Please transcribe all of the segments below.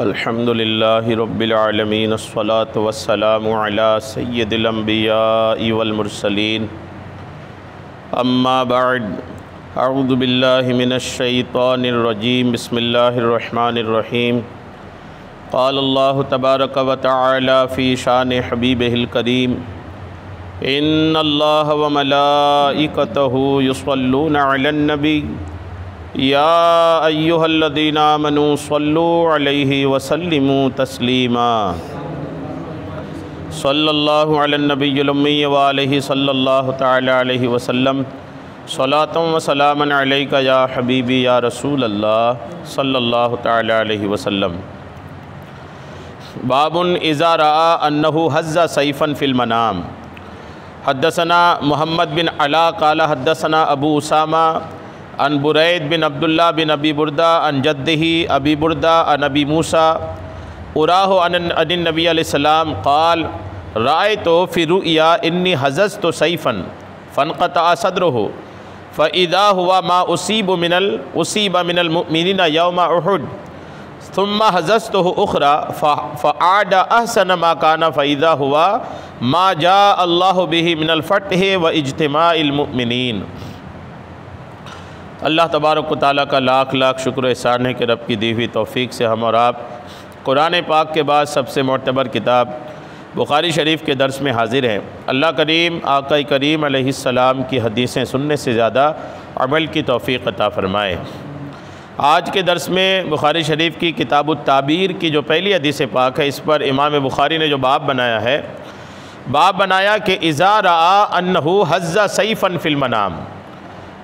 अल्हम्दुलिल्लाहि रब्बिल आलमीन अस्सलातु वस्सलामु अला सय्यिदिल अंबियाइ वल मुरसलीन अम्मा बअद अऊज़ु बिल्लाहि मिनश शैतानिर रजीम बिस्मिल्लाहिर रहमानिर रहीम क़ालल्लाहु तबारक व तआला फ़ी शान हबीबिहिल करीम इन्नल्लाह व मलाइकतहु युसल्लूना अलन नबी या अय्युहल्लज़ीना आमनू सल्लू अलैहि वसल्लिमू तस्लीमा सल्लल्लाहु अलन नबिय्यिल उम्मी व आलिहि सल्लल्लाहु तआला अलैहि वसल्लम सलातुम व सलामन अलैका या हबीबी या रसूल अल्लाह सल्लल्लाहु तआला अलैहि वसल्लम। बाबुन इज़ा रआ अन्नहु हज़्ज़ा सैफ़न फ़िल मनाम। हद्दसना मुहम्मद बिन अला क़ाला हद्दसना अबू उसामा अन बुरैद बिन अब्दुल्लाह बिन अबी बुरदा अन जद्दिही अबी बुरदा अन अबी मूसा उराहु अन नबी अलैहिस्सलाम क़ाल राअयतु फ़ी रु'या इन्नी हज़ज़्तु सैफ़न फ़नक़तअ सद्रुहु फ़इज़ा हुवा मा उसीब मिनल मुअमिनीना यौम उहुद थुम्मा हज़ज़्तुहु उख़रा फ़अअद अहसन मा काना फ़इज़ा हुवा मा जा अल्लाहु बिही मिनल फ़त्हि व इज्तिमाइल मुअमिनीन। अल्लाह तबारक व तआला का लाख लाख शुक्र एहसान है कि रब की दी हुई तौफ़ीक़ से हम और आप कुरान पाक के बाद सबसे मोतबर किताब बुखारी शरीफ के दर्स में हाज़िर हैं। अल्लाह करीम आका करीम अलैहिस्सलाम की हदीसें सुनने से ज़्यादा अमल की तौफ़ीक़ अता फ़रमाए। आज के दर्स में बुखारी शरीफ की किताबुत ताबीर की जो पहली हदीस पाक है, इस पर इमाम बुखारी ने जो बाब बनाया है, बाब बनाया कि इज़ा रआ अन्नहु हज़्ज़ा सैफ़न फ़िल मनाम।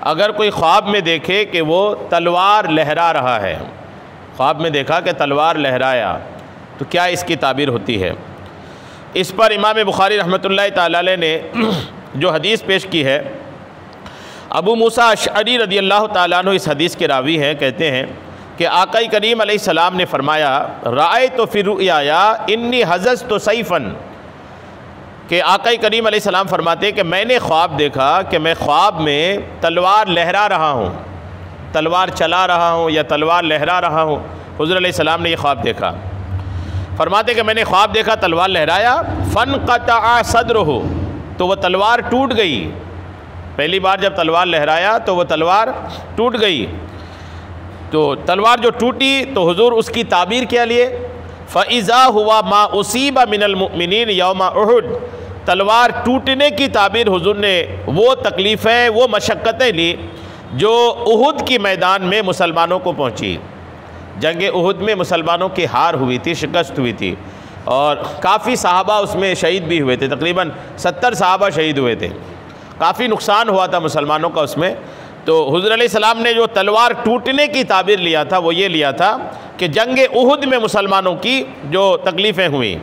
अगर कोई ख्वाब में देखे कि वो तलवार लहरा रहा है, ख्वाब में देखा कि तलवार लहराया, तो क्या इसकी ताबीर होती है। इस पर इमाम बुखारी रहमतुल्लाहि तआला अलैह ने जो हदीस पेश की है, अबू मूसा अशअरी रज़ियल्लाहु तआला अन्हु इस हदीस के रावी हैं, कहते हैं कि आका करीम अलैहिस्सलाम ने फरमाया राअयतु फ़ी रु'या इन्नी हज़ज़्तु सैफ़न, कि आका करीम अलैहिस्सलाम फरमाते कि मैंने ख्वाब देखा कि मैं ख्वाब में तलवार लहरा रहा हूँ, तलवार चला रहा हूँ या तलवार लहरा रहा हूँ। हुज़ूर अलैहिस्सलाम ने ये ख्वाब देखा। फरमाते कि मैंने ख्वाब देखा, तलवार लहराया, फ़नक़तअ सद्रुहु, तो वह तलवार टूट गई। पहली बार जब तलवार लहराया तो वह तलवार टूट गई। तो तलवार जो टूटी तो हुज़ूर उसकी ताबीर क्या लिए, फ़इज़ा हुआ मा उसीब मिनल मुअमिनीन यौम उहुद। तलवार टूटने की ताबीर हुज़ूर ने वो तकलीफ़ें, वो मशक्क़तें ली जो उहुद की मैदान में मुसलमानों को पहुँची। जंग उहुद में मुसलमानों की हार हुई थी, शिकस्त हुई थी, और काफ़ी सहाबा उसमें शहीद भी हुए थे। तकरीबन 70 सहाबा शहीद हुए थे। काफ़ी नुकसान हुआ था मुसलमानों का उसमें। तो हुज़ूर अलैहिस्सलाम ने जो तलवार टूटने की ताबीर लिया था वो ये लिया था कि जंग उहुद में मुसलमानों की जो तकलीफ़ें हुई।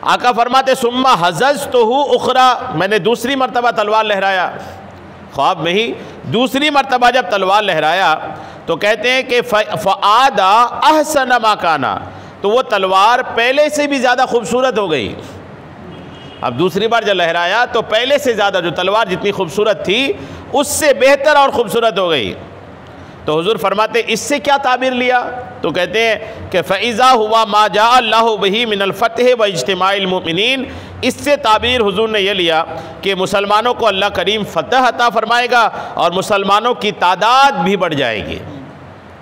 आका फरमाते सुम्मा हज़ज़्तुहु उख़रा, मैंने दूसरी मरतबा तलवार लहराया, ख्वाब में ही दूसरी मरतबा जब तलवार लहराया तो कहते हैं कि फ़अअदा अहसन मा काना, तो वो तलवार पहले से भी ज़्यादा खूबसूरत हो गई। अब दूसरी बार जब लहराया तो पहले से ज़्यादा, जो तलवार जितनी खूबसूरत थी उससे बेहतर और ख़ूबसूरत हो गई। तो हुज़ूर फरमाते इससे क्या ताबीर लिया, तो कहते हैं कि फ़इज़ा हुआ मा जा अल्लाहु बिही मिनल फ़त्हि व इज्तिमाइल मुअमिनीन। इससे ताबीर हुज़ूर ने यह लिया कि मुसलमानों को अल्लाह करीम फ़तह अता फ़रमाएगा और मुसलमानों की तादाद भी बढ़ जाएगी।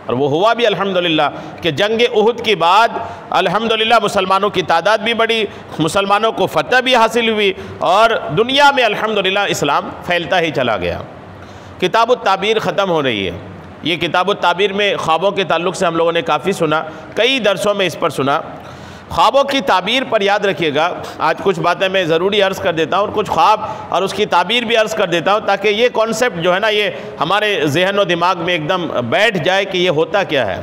और वो हुआ भी अल्हम्दुलिल्लाह कि जंग उहुद के बाद अल्हम्दुलिल्लाह मुसलमानों की तादाद भी बढ़ी, मुसलमानों को फ़तह भी हासिल हुई और दुनिया में अल्हम्दुलिल्लाह इस्लाम फैलता ही चला गया। किताबुत ताबीर ख़त्म हो रही है। ये किताबुत ताबीर में ख्वाबों के ताल्लुक़ से हम लोगों ने काफ़ी सुना, कई दरसों में इस पर सुना। ख्वाबों की ताबीर पर याद रखिएगा, आज कुछ बातें मैं ज़रूरी अर्ज़ कर देता हूँ और कुछ ख्वाब और उसकी ताबीर भी अर्ज़ कर देता हूँ, ताकि ये कॉन्सेप्ट जो है ना ये हमारे जहन और दिमाग में एकदम बैठ जाए कि ये होता क्या है।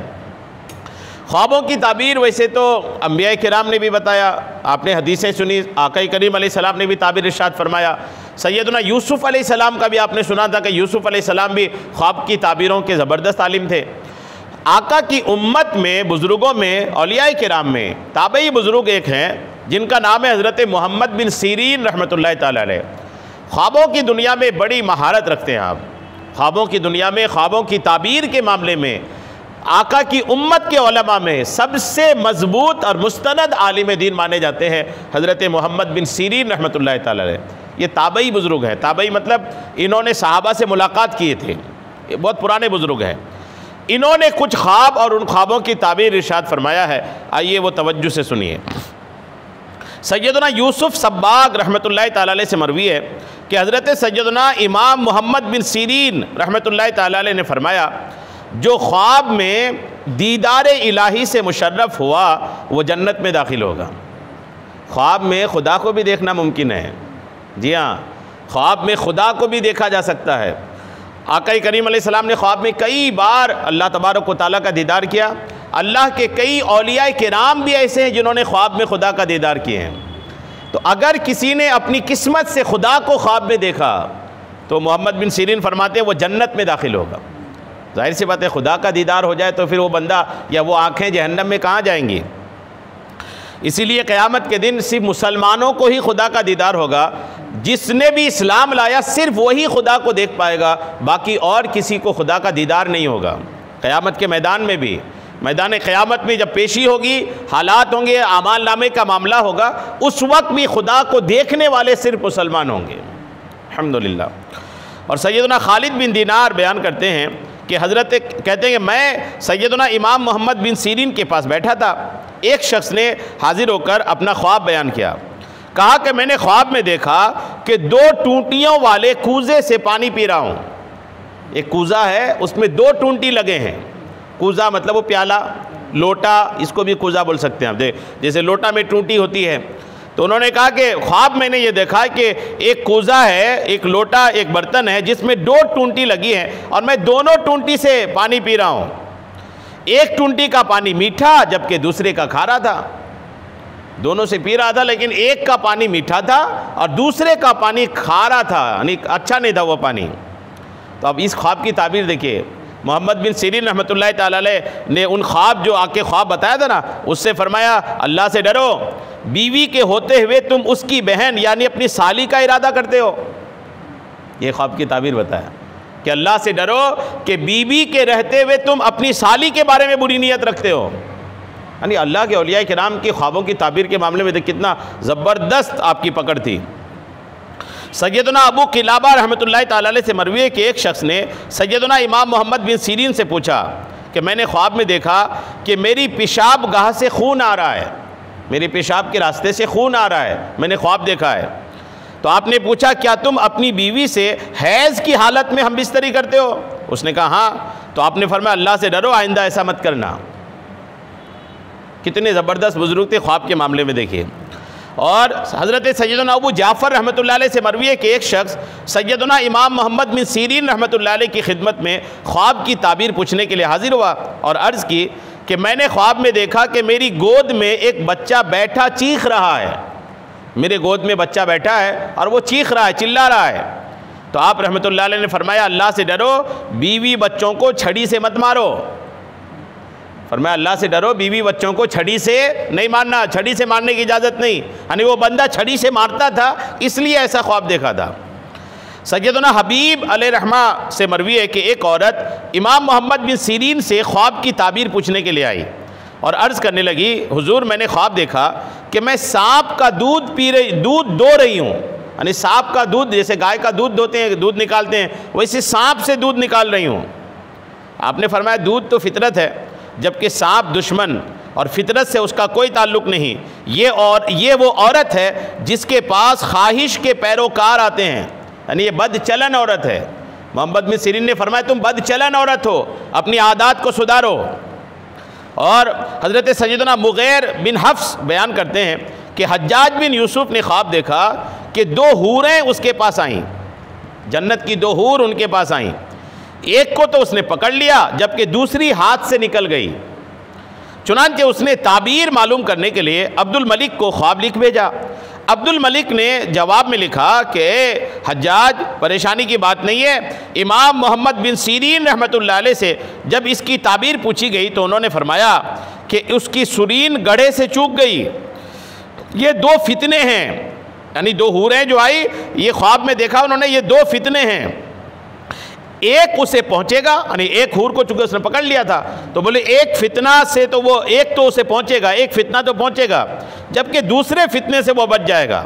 ख्वाबों की ताबीर वैसे तो अंबिया किराम ने भी बताया, आपने हदीसें सुनी, आका करीम अलैहिस्सलाम ने भी ताबीर इरशाद फरमाया। सैयदना यूसुफ़ अलैहिस्सलाम का भी आपने सुना था कि यूसुफ़ अलैहिस्सलाम भी ख्वाब की ताबीरों के ज़बरदस्त आलिम थे। आका की उम्मत में बुज़ुर्गों में औलिया किराम में ताबई बुज़ुर्ग एक हैं जिनका नाम है हज़रत मोहम्मद बिन सीरीन रहमतुल्लाहि तआला अलैह। ख्वाबों की दुनिया में बड़ी महारत रखते हैं आप। ख्वाबों की दुनिया में ख्वाबों की ताबीर के मामले में आका की उम्मत के उलमा में सबसे मजबूत और मुस्तनद आलिम दीन माने जाते हैं हज़रत मोहम्मद बिन सीरीन रहमतुल्लाह ताला अलैह। ये ताबई बुज़ुर्ग हैं। ताबई मतलब इन्होंने सहाबा से मुलाकात किए थे, ये बहुत पुराने बुज़ुर्ग हैं। इन्होंने कुछ ख्वाब और उन ख्वाबों की ताबीर इरशाद फरमाया है। आइए वो तवज्जो से सुनिए। सैयदना यूसुफ सब्बाग रहमतुल्लाह ताला अलैह से मरवी है कि हज़रत सैयदना इमाम मोहम्मद बिन सीरीन रहमतुल्लाह ताला अलैह ने फरमाया, जो ख्वाब में दीदार इलाही से मुशर्रफ हुआ वो जन्नत में दाखिल होगा। ख्वाब में खुदा को भी देखना मुमकिन है। जी हाँ, ख्वाब में खुदा को भी देखा जा सकता है। आका करीम अलैहिस्सलाम ने ख्वाब में कई बार अल्लाह तबारक व तआला का दीदार किया। अल्लाह के कई औलिया किराम भी ऐसे हैं जिन्होंने ख्वाब में खुदा का दीदार किए हैं। तो अगर किसी ने अपनी किस्मत से खुदा को ख्वाब में देखा तो मोहम्मद बिन सीरीन फरमाते हैं वो जन्नत में दाखिल होगा। जाहिर सी बात है, खुदा का दीदार हो जाए तो फिर वो बंदा या वो आँखें जहन्नम में कहाँ जाएंगी। इसीलिए क़यामत के दिन सिर्फ मुसलमानों को ही खुदा का दीदार होगा। जिसने भी इस्लाम लाया सिर्फ वही खुदा को देख पाएगा, बाकी और किसी को खुदा का दीदार नहीं होगा। क़यामत के मैदान में भी, मैदान क़यामत में जब पेशी होगी, हालात होंगे, आमाल नामे का मामला होगा, उस वक्त भी खुदा को देखने वाले सिर्फ मुसलमान होंगे। अल्हम्दुलिल्लाह। और सैयदना खालिद बिन दीनार बयान करते हैं कि हज़रत कहते हैं कि मैं सैयदना इमाम मोहम्मद बिन सीरीन के पास बैठा था। एक शख्स ने हाजिर होकर अपना ख्वाब बयान किया। कहा कि मैंने ख्वाब में देखा कि 2 टूंटियों वाले कूज़े से पानी पी रहा हूँ। एक कूज़ा है, उसमें 2 टूंटी लगे हैं। कूज़ा मतलब वो प्याला, लोटा, इसको भी कूज़ा बोल सकते हैं आप। जैसे लोटा में टूंटी होती है। तो उन्होंने कहा कि ख्वाब मैंने ये देखा कि एक कूज़ा है, एक लोटा, एक बर्तन है जिसमें 2 टूंटी लगी हैं और मैं दोनों टूंटी से पानी पी रहा हूँ। एक टूंटी का पानी मीठा जबकि दूसरे का खारा था। दोनों से पी रहा था, लेकिन एक का पानी मीठा था और दूसरे का पानी खारा था, यानी अच्छा नहीं था वो पानी। तो अब इस ख्वाब की ताबीर देखिए। मोहम्मद बिन सीरीन रहमतुल्लाह ताला अलैह ने उन ख्वाब जो आके ख्वाब बताया था ना, उससे फरमाया अल्लाह से डरो, बीवी के होते हुए तुम उसकी बहन यानी अपनी साली का इरादा करते हो। ये ख्वाब की ताबीर बताया कि अल्लाह से डरो कि बीवी के रहते हुए तुम अपनी साली के बारे में बुरी नीयत रखते हो। यानी अल्लाह के औलिया किराम की ख्वाबों की ताबीर के मामले में कितना ज़बरदस्त आपकी पकड़ थी। सैयदना अबू किलाबा रहमतुल्लाह ताला अलैह से मरवी है कि एक शख्स ने सैयदना इमाम मोहम्मद बिन सीरीन से पूछा कि मैंने ख्वाब में देखा कि मेरी पेशाब गाह से खून आ रहा है, मेरे पेशाब के रास्ते से खून आ रहा है, मैंने ख्वाब देखा है। तो आपने पूछा क्या तुम अपनी बीवी से हैज़ की हालत में हम बिस्तरी करते हो? उसने कहा हाँ। तो आपने फरमाया अल्लाह से डरो, आइंदा ऐसा मत करना। कितने ज़बरदस्त बुजुर्ग थे ख्वाब के मामले में, देखिए। और हज़रत सैयदना अबू जाफ़र रहमतुल्लाह अलैह से मरवी है कि एक शख्स सैयदना इमाम मोहम्मद बिन सीरीन रहमतुल्लाह अलैह की खिदमत में ख्वाब की ताबीर पूछने के लिए हाजिर हुआ और अर्ज़ की कि मैंने ख्वाब में देखा कि मेरी गोद में एक बच्चा बैठा चीख रहा है। मेरे गोद में बच्चा बैठा है और वो चीख रहा है, चिल्ला रहा है। तो आप रहमतुल्लाह अलैह ने फरमाया अल्लाह से डरो, बीवी बच्चों को छड़ी से मत मारो। फरमाया अल्लाह से डरो, बीवी बच्चों को छड़ी से नहीं मारना, छड़ी से मारने की इजाज़त नहीं। यानी वो बंदा छड़ी से मारता था, इसलिए ऐसा ख्वाब देखा था। सैयदना हबीब अलैहि रहमा से मरवी है कि एक औरत इमाम मोहम्मद बिन सीरीन से ख्वाब की ताबीर पूछने के लिए आई और अर्ज़ करने लगी, हुजूर मैंने ख्वाब देखा कि मैं सांप का दूध दो रही हूँ। यानी सांप का दूध, जैसे गाय का दूध दोते हैं, दूध निकालते हैं, वैसे सांप से दूध निकाल रही हूँ। आपने फरमाया दूध तो फितरत है, जबकि सांप दुश्मन और फितरत से उसका कोई ताल्लुक़ नहीं। ये वो औरत है जिसके पास ख्वाहिश के पैरोकार आते हैं, यानी ये बदचलन औरत है। मोहम्मद बिन सीरीन ने फरमाया तुम बदचलन औरत हो, अपनी आदत को सुधारो। और हज़रत सैयदना मुग़ैर बिन हफ्स बयान करते हैं कि हज्जाज बिन यूसुफ ने ख्वाब देखा कि 2 हूरें उसके पास आईं, जन्नत की 2 हूर उनके पास आईं। एक को तो उसने पकड़ लिया जबकि दूसरी हाथ से निकल गई। चुनांचे उसने ताबीर मालूम करने के लिए अब्दुल मलिक को ख्वाब लिख भेजा। अब्दुल मलिक ने जवाब में लिखा कि हज्जाज परेशानी की बात नहीं है। इमाम मोहम्मद बिन सीरीन रहमतुल्लाह अलैह से जब इसकी ताबीर पूछी गई तो उन्होंने फरमाया कि उसकी सुरीन गढ़े से चूक गई। ये 2 फितने हैं, यानी 2 हूरें जो आई, ये ख्वाब में देखा उन्होंने, ये 2 फितने हैं। एक उसे पहुंचेगा, यानी एक हूर को चूंकि उसने पकड़ लिया था, तो बोले एक फितना से तो वो एक तो उसे पहुंचेगा, एक फितना तो पहुंचेगा, जबकि दूसरे फितने से वो बच जाएगा।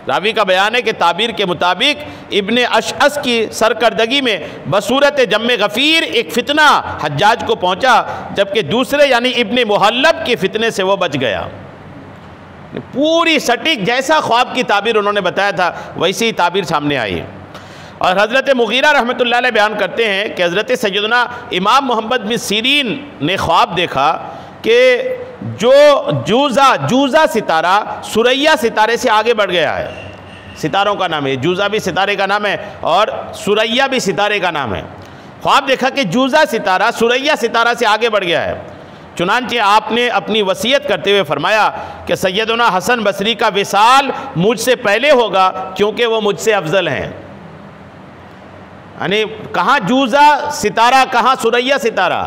रावी का बयान है कि ताबीर के मुताबिक इब्ने अशअस की सरकर्दगी में बसूरत जम्मे गफ़ीर एक फितना हज्जाज को पहुंचा, जबकि दूसरे यानी इब्ने मुहल्लब के फितने से वो बच गया। पूरी सटीक जैसा ख्वाब की ताबीर उन्होंने बताया था वैसी ही ताबीर सामने आई। और हज़रत मुगीरा रहमतुल्लाह अलैह बयान करते हैं कि हज़रत सैयदना इमाम मोहम्मद बिन सीरीन ने ख्वाब देखा कि जो जूज़ा सितारा सुरैया सितारे से आगे बढ़ गया है। सितारों का नाम है, जूज़ा भी सितारे का नाम है और सुरैया भी सितारे का नाम है। ख्वाब देखा कि जूज़ा सितारा सुरैया सितारा से आगे बढ़ गया है। चुनांचे आपने अपनी वसीयत करते हुए फरमाया कि सैयदना हसन बसरी का विसाल मुझसे पहले होगा क्योंकि वो मुझसे अफजल हैं। यानी कहाँ जूज़ा सितारा, कहाँ सुरैया सितारा।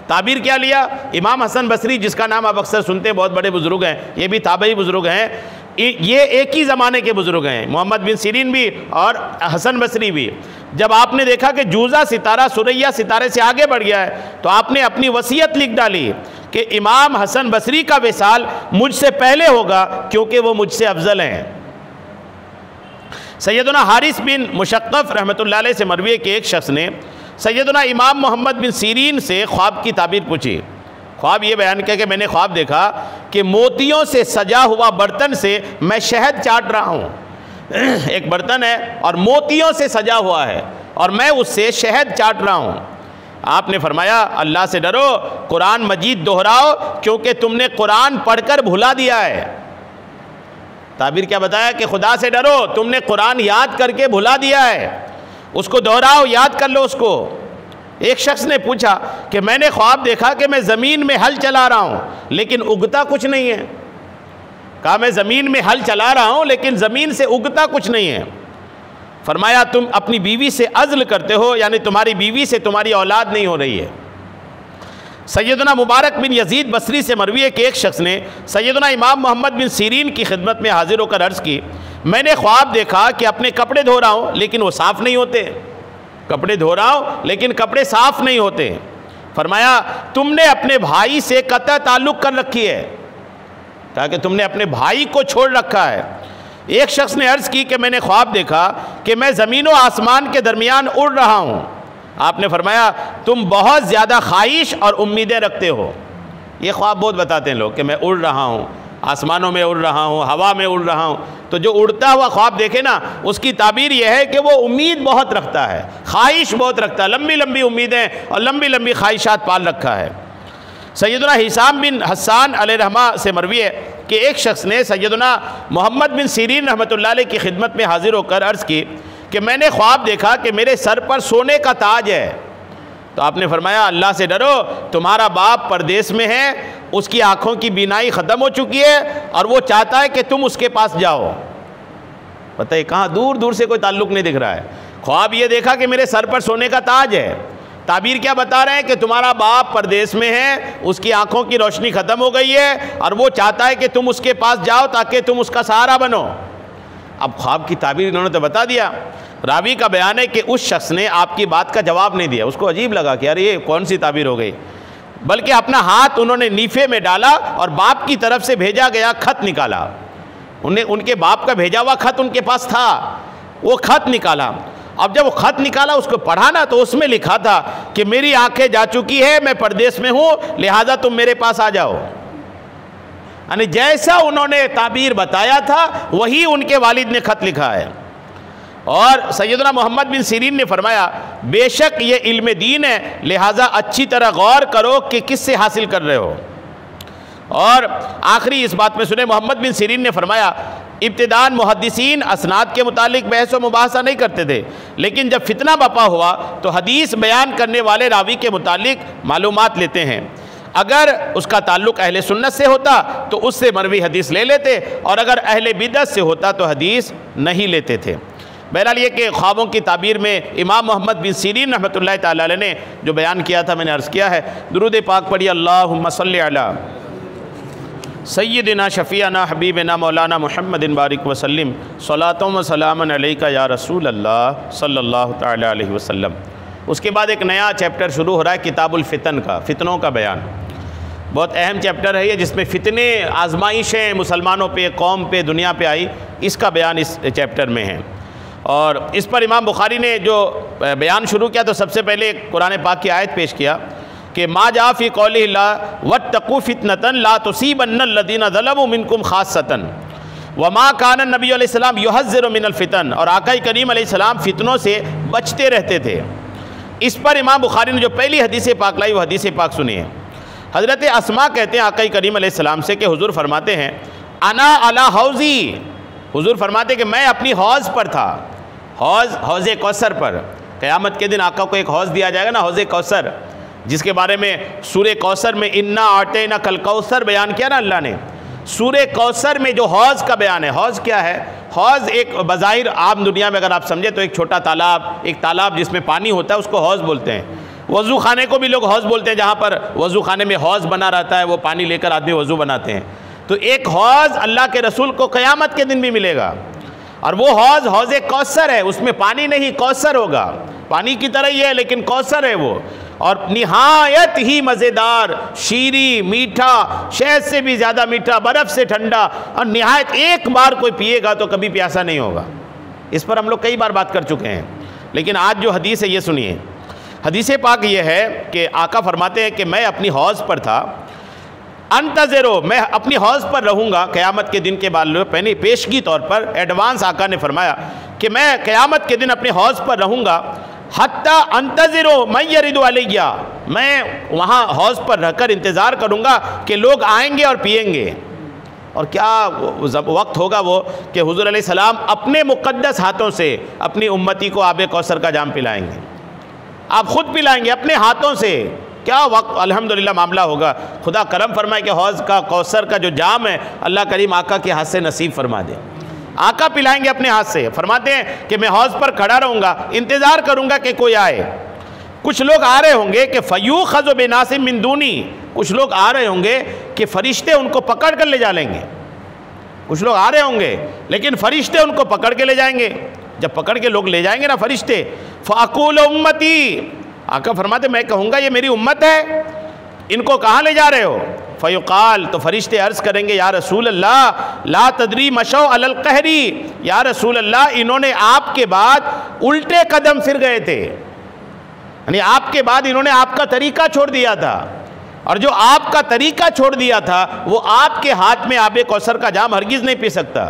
ताबीर क्या लिया? इमाम हसन बसरी, जिसका नाम आप अक्सर सुनते हैं, बहुत बड़े बुज़ुर्ग हैं, ये भी ताबई बुज़ुर्ग हैं, ये एक ही ज़माने के बुज़ुर्ग हैं, मोहम्मद बिन सीरीन भी और हसन बसरी भी। जब आपने देखा कि जूज़ा सितारा सुरैया सितारे से आगे बढ़ गया है तो आपने अपनी वसीयत लिख डाली कि इमाम हसन बसरी का विसाल मुझसे पहले होगा क्योंकि वो मुझसे अफजल हैं। सैयदना हारिस बिन मुशक्क़फ़ रहमतुल्लाह अलैह से मरवी के एक शख्स ने सैयदना इमाम मोहम्मद बिन सीरीन से ख्वाब की ताबीर पूछी। ख्वाब ये बयान किया कि मैंने ख्वाब देखा कि मोतियों से सजा हुआ बर्तन से मैं शहद चाट रहा हूँ। एक बर्तन है और मोतियों से सजा हुआ है और मैं उससे शहद चाट रहा हूँ। आपने फरमाया अल्लाह से डरो, कुरान मजीद दोहराओ क्योंकि तुमने कुरान पढ़कर भुला दिया है। ताबीर क्या बताया कि खुदा से डरो, तुमने कुरान याद करके भुला दिया है, उसको दोहराओ, याद कर लो उसको। एक शख्स ने पूछा कि मैंने ख्वाब देखा कि मैं ज़मीन में हल चला रहा हूँ लेकिन उगता कुछ नहीं है। कहा मैं ज़मीन में हल चला रहा हूँ लेकिन ज़मीन से उगता कुछ नहीं है। फरमाया तुम अपनी बीवी से अज़्ल करते हो, यानी तुम्हारी बीवी से तुम्हारी औलाद नहीं हो रही है। सैयदना मुबारक बिन यजीद बसरी से मरवी है कि एक शख्स ने सैयदना इमाम मोहम्मद बिन सीरीन की खिदमत में हाजिर होकर अर्ज़ की, मैंने ख्वाब देखा कि अपने कपड़े धो रहा हूँ लेकिन वो साफ़ नहीं होते। कपड़े धो रहा हूँ लेकिन कपड़े साफ़ नहीं होते। फरमाया तुमने अपने भाई से कतई ताल्लुक़ कर रखी है, कहा कि तुमने अपने भाई को छोड़ रखा है। एक शख्स ने अर्ज़ की कि मैंने ख्वाब देखा कि मैं ज़मीन व आसमान के दरमियान उड़ रहा हूँ। आपने फरमाया तुम बहुत ज़्यादा ख्वाहिश और उम्मीदें रखते हो। ये ख्वाब बहुत बताते हैं लोग कि मैं उड़ रहा हूँ, आसमानों में उड़ रहा हूँ, हवा में उड़ रहा हूँ। तो जो उड़ता हुआ ख्वाब देखे ना, उसकी ताबीर यह है कि वो उम्मीद बहुत रखता है, ख्वाहिश बहुत रखता है, लंबी लंबी उम्मीदें और लंबी लंबी ख्वाहिशात पाल रखा है। सैयदना हिसाम बिन हस्सान अलैहिर्रहमा से मरवी है कि एक शख्स ने सैयदना मोहम्मद बिन सीरीन रहमतुल्लाह अलैह की खिदमत में हाजिर होकर अर्ज़ की कि मैंने ख्वाब देखा कि मेरे सर पर सोने का ताज है। तो आपने फरमाया अल्लाह से डरो, तुम्हारा बाप परदेश में है, उसकी आँखों की बीनाई ख़त्म हो चुकी है और वो चाहता है कि तुम उसके पास जाओ। बताइए कहाँ, दूर दूर से कोई ताल्लुक़ नहीं दिख रहा है। ख्वाब ये देखा कि मेरे सर पर सोने का ताज है। ताबीर क्या बता रहे हैं कि तुम्हारा बाप परदेश में है, उसकी आंखों की रोशनी ख़त्म हो गई है और वो चाहता है कि तुम उसके पास जाओ ताकि तुम उसका सहारा बनो। अब ख्वाब की ताबीर इन्होंने तो बता दिया। रावी का बयान है कि उस शख्स ने आपकी बात का जवाब नहीं दिया। उसको अजीब लगा कि यार ये कौन सी ताबीर हो गई, बल्कि अपना हाथ उन्होंने नीफे में डाला और बाप की तरफ से भेजा गया खत निकाला। उनके बाप का भेजा हुआ खत उनके पास था, वो खत निकाला। अब जब वो खत निकाला, उसको पढ़ा ना, तो उसमें लिखा था कि मेरी आंखें जा चुकी है, मैं परदेश में हूँ, लिहाजा तुम मेरे पास आ जाओ। यानी जैसा उन्होंने ताबीर बताया था वही उनके वालिद ने खत लिखा है। और सैयदना मोहम्मद बिन सीरीन ने फरमाया बेशक ये इल्म दीन है, लिहाजा अच्छी तरह गौर करो कि किससे हासिल कर रहे हो। और आखिरी इस बात में सुने, मोहम्मद बिन सीरीन ने फरमाया इब्तिदान मुहद्दिसीन असनाद के मुतालिक बहस व मुबाहसा नहीं करते थे, लेकिन जब फितना बपा हुआ तो हदीस बयान करने वाले रावी के मुतालिक मालूमात लेते हैं। अगर उसका ताल्लुक़ अहले सुन्नत से होता तो उससे मरवी हदीस ले लेते, और अगर अहले बिदअत से होता तो हदीस नहीं लेते थे। बहरहाल ये कि ख्वाबों की ताबीर में इमाम मोहम्मद बिन सीरीन रहमतुल्लाह तआला अलैह ने जो बयान किया था मैंने अर्ज़ किया है। दुरूद पाक पढ़िए, अल्लाहुम्मा सल्लि अला सय्यिदिना शफ़ीअना हबीबना मौलाना मुहम्मदिन बारिक वसल्लिम सलातुम व सलामन अलैका या रसूल अल्लाह सल्लल्लाहु तआला अलैहि वसल्लम। उसके बाद एक नया चैप्टर शुरू हो रहा है किताबुल फितन का, फितनों का बयान। बहुत अहम चैप्टर है ये, जिसमें फितने आजमाइशें मुसलमानों पे, कौम पे, दुनिया पे आई, इसका बयान इस चैप्टर में है। और इस पर इमाम बुखारी ने जो बयान शुरू किया तो सबसे पहले कुरान पाक की आयत पेश किया कि मा जा फ़ी क़ौलिल्लाह वत्तक़ू फ़ितनतन ला तुसीबन्नल्लज़ीना ज़लमू मिनकुम ख़ास्सतन वमा कान नबी अलैहिस्सलाम युहज़्ज़िरु मिनल फ़ितन, और आका करीम अलैहिस्सलाम फितनों से बचते रहते थे। इस पर इमाम बुखारी ने जो पहली हदीस पाक लाई वो हदीस पाक सुनिए। हज़रत अस्मा कहते हैं आका करीम अलैहिस्सलाम से कि हुज़ूर फरमाते हैं अना अला हौज़ी, हुज़ूर फरमाते कि मैं अपनी हौज़ पर था, हौज़ कौसर पर। क़यामत के दिन आका को एक हौज़ दिया जाएगा ना, हौज़ कौसर, जिसके बारे में सूरे कौसर में इन्ना आटैना कल कौसर बयान किया ना अल्लाह ने। सूरे कौसर में जो हौज़ का बयान है, हौज़ क्या है? हौज़ एक बज़ाहिर आम दुनिया में अगर आप समझे तो एक छोटा तालाब, एक तालाब जिसमें पानी होता है उसको हौज़ बोलते हैं। वज़ू खाने को भी लोग हौज़ बोलते हैं, जहाँ पर वज़ू खाने में हौज़ बना रहता है, वो पानी लेकर आदमी वज़ू बनाते हैं। तो एक हौज़ अल्लाह के रसूल को क़यामत के दिन भी मिलेगा, और वो हौज़ कौसर है, उसमें पानी नहीं कौसर होगा, पानी की तरह ही है लेकिन कौसर है वो, और निहायत ही मज़ेदार, शीरी, मीठा, शहद से भी ज़्यादा मीठा, बर्फ़ से ठंडा, और निहायत एक बार कोई पिएगा तो कभी प्यासा नहीं होगा। इस पर हम लोग कई बार बात कर चुके हैं, लेकिन आज जो हदीस है ये सुनिए। हदीस पाक ये है कि आका फरमाते हैं कि मैं अपनी हौज़ पर था, अंतज़िरो, मैं अपनी हौज़ पर रहूँगा क़यामत के दिन के बाद। पहले पेशगी तौर पर एडवांस आका ने फरमाया कि मैं क़यामत के दिन अपनी हौज़ पर रहूँगा, हत्ता अंतज़िरो मैं यरिदु अलैया, मैं वहाँ हौज़ पर रहकर इंतज़ार करूँगा कि लोग आएंगे और पिएंगे। और क्या वक्त होगा वो कि हुज़ूर अलैहिस्सलाम अपने मुक़द्दस हाथों से अपनी उम्मती को आब कौसर का जाम पिलाएंगे, आप ख़ुद पिलाएंगे अपने हाथों से। क्या वक्त अल्हम्दुलिल्लाह मामला होगा। खुदा करम फरमाए कि हौज़ का कौसर का जो जाम है अल्लाह करीम आका के हाथ से नसीब फरमा दे। आका पिलाएंगे अपने हाथ से। फरमाते हैं कि मैं हौज़ पर खड़ा रहूँगा, इंतज़ार करूँगा कि कोई आए। कुछ लोग आ रहे होंगे कि फ़यूख़ज़ु बिनासिम मिन दूनी, कुछ लोग आ रहे होंगे कि फ़रिश्ते उनको पकड़ कर ले जा लेंगे। कुछ लोग आ रहे होंगे लेकिन फ़रिश्ते उनको पकड़ के ले जाएंगे। जब पकड़ के लोग ले जाएंगे ना फ़रिश्ते, फ़अक़ूल उम्मती, आका फरमाते मैं कहूँगा ये मेरी उम्मत है, इनको कहाँ ले जा रहे हो? फ़युक़ाल, तो फ़रिश्ते अर्ज़ करेंगे या रसूल अल्लाह ला तदरी मशौ अलल कहरी, या रसूल अल्लाह इन्होंने आपके बाद उल्टे कदम फिर गए थे, यानी आपके बाद इन्होंने आपका तरीक़ा छोड़ दिया था, और जो आपका तरीक़ा छोड़ दिया था वो आपके हाथ में आब कौसर का जाम हरगिज़ नहीं पी सकता।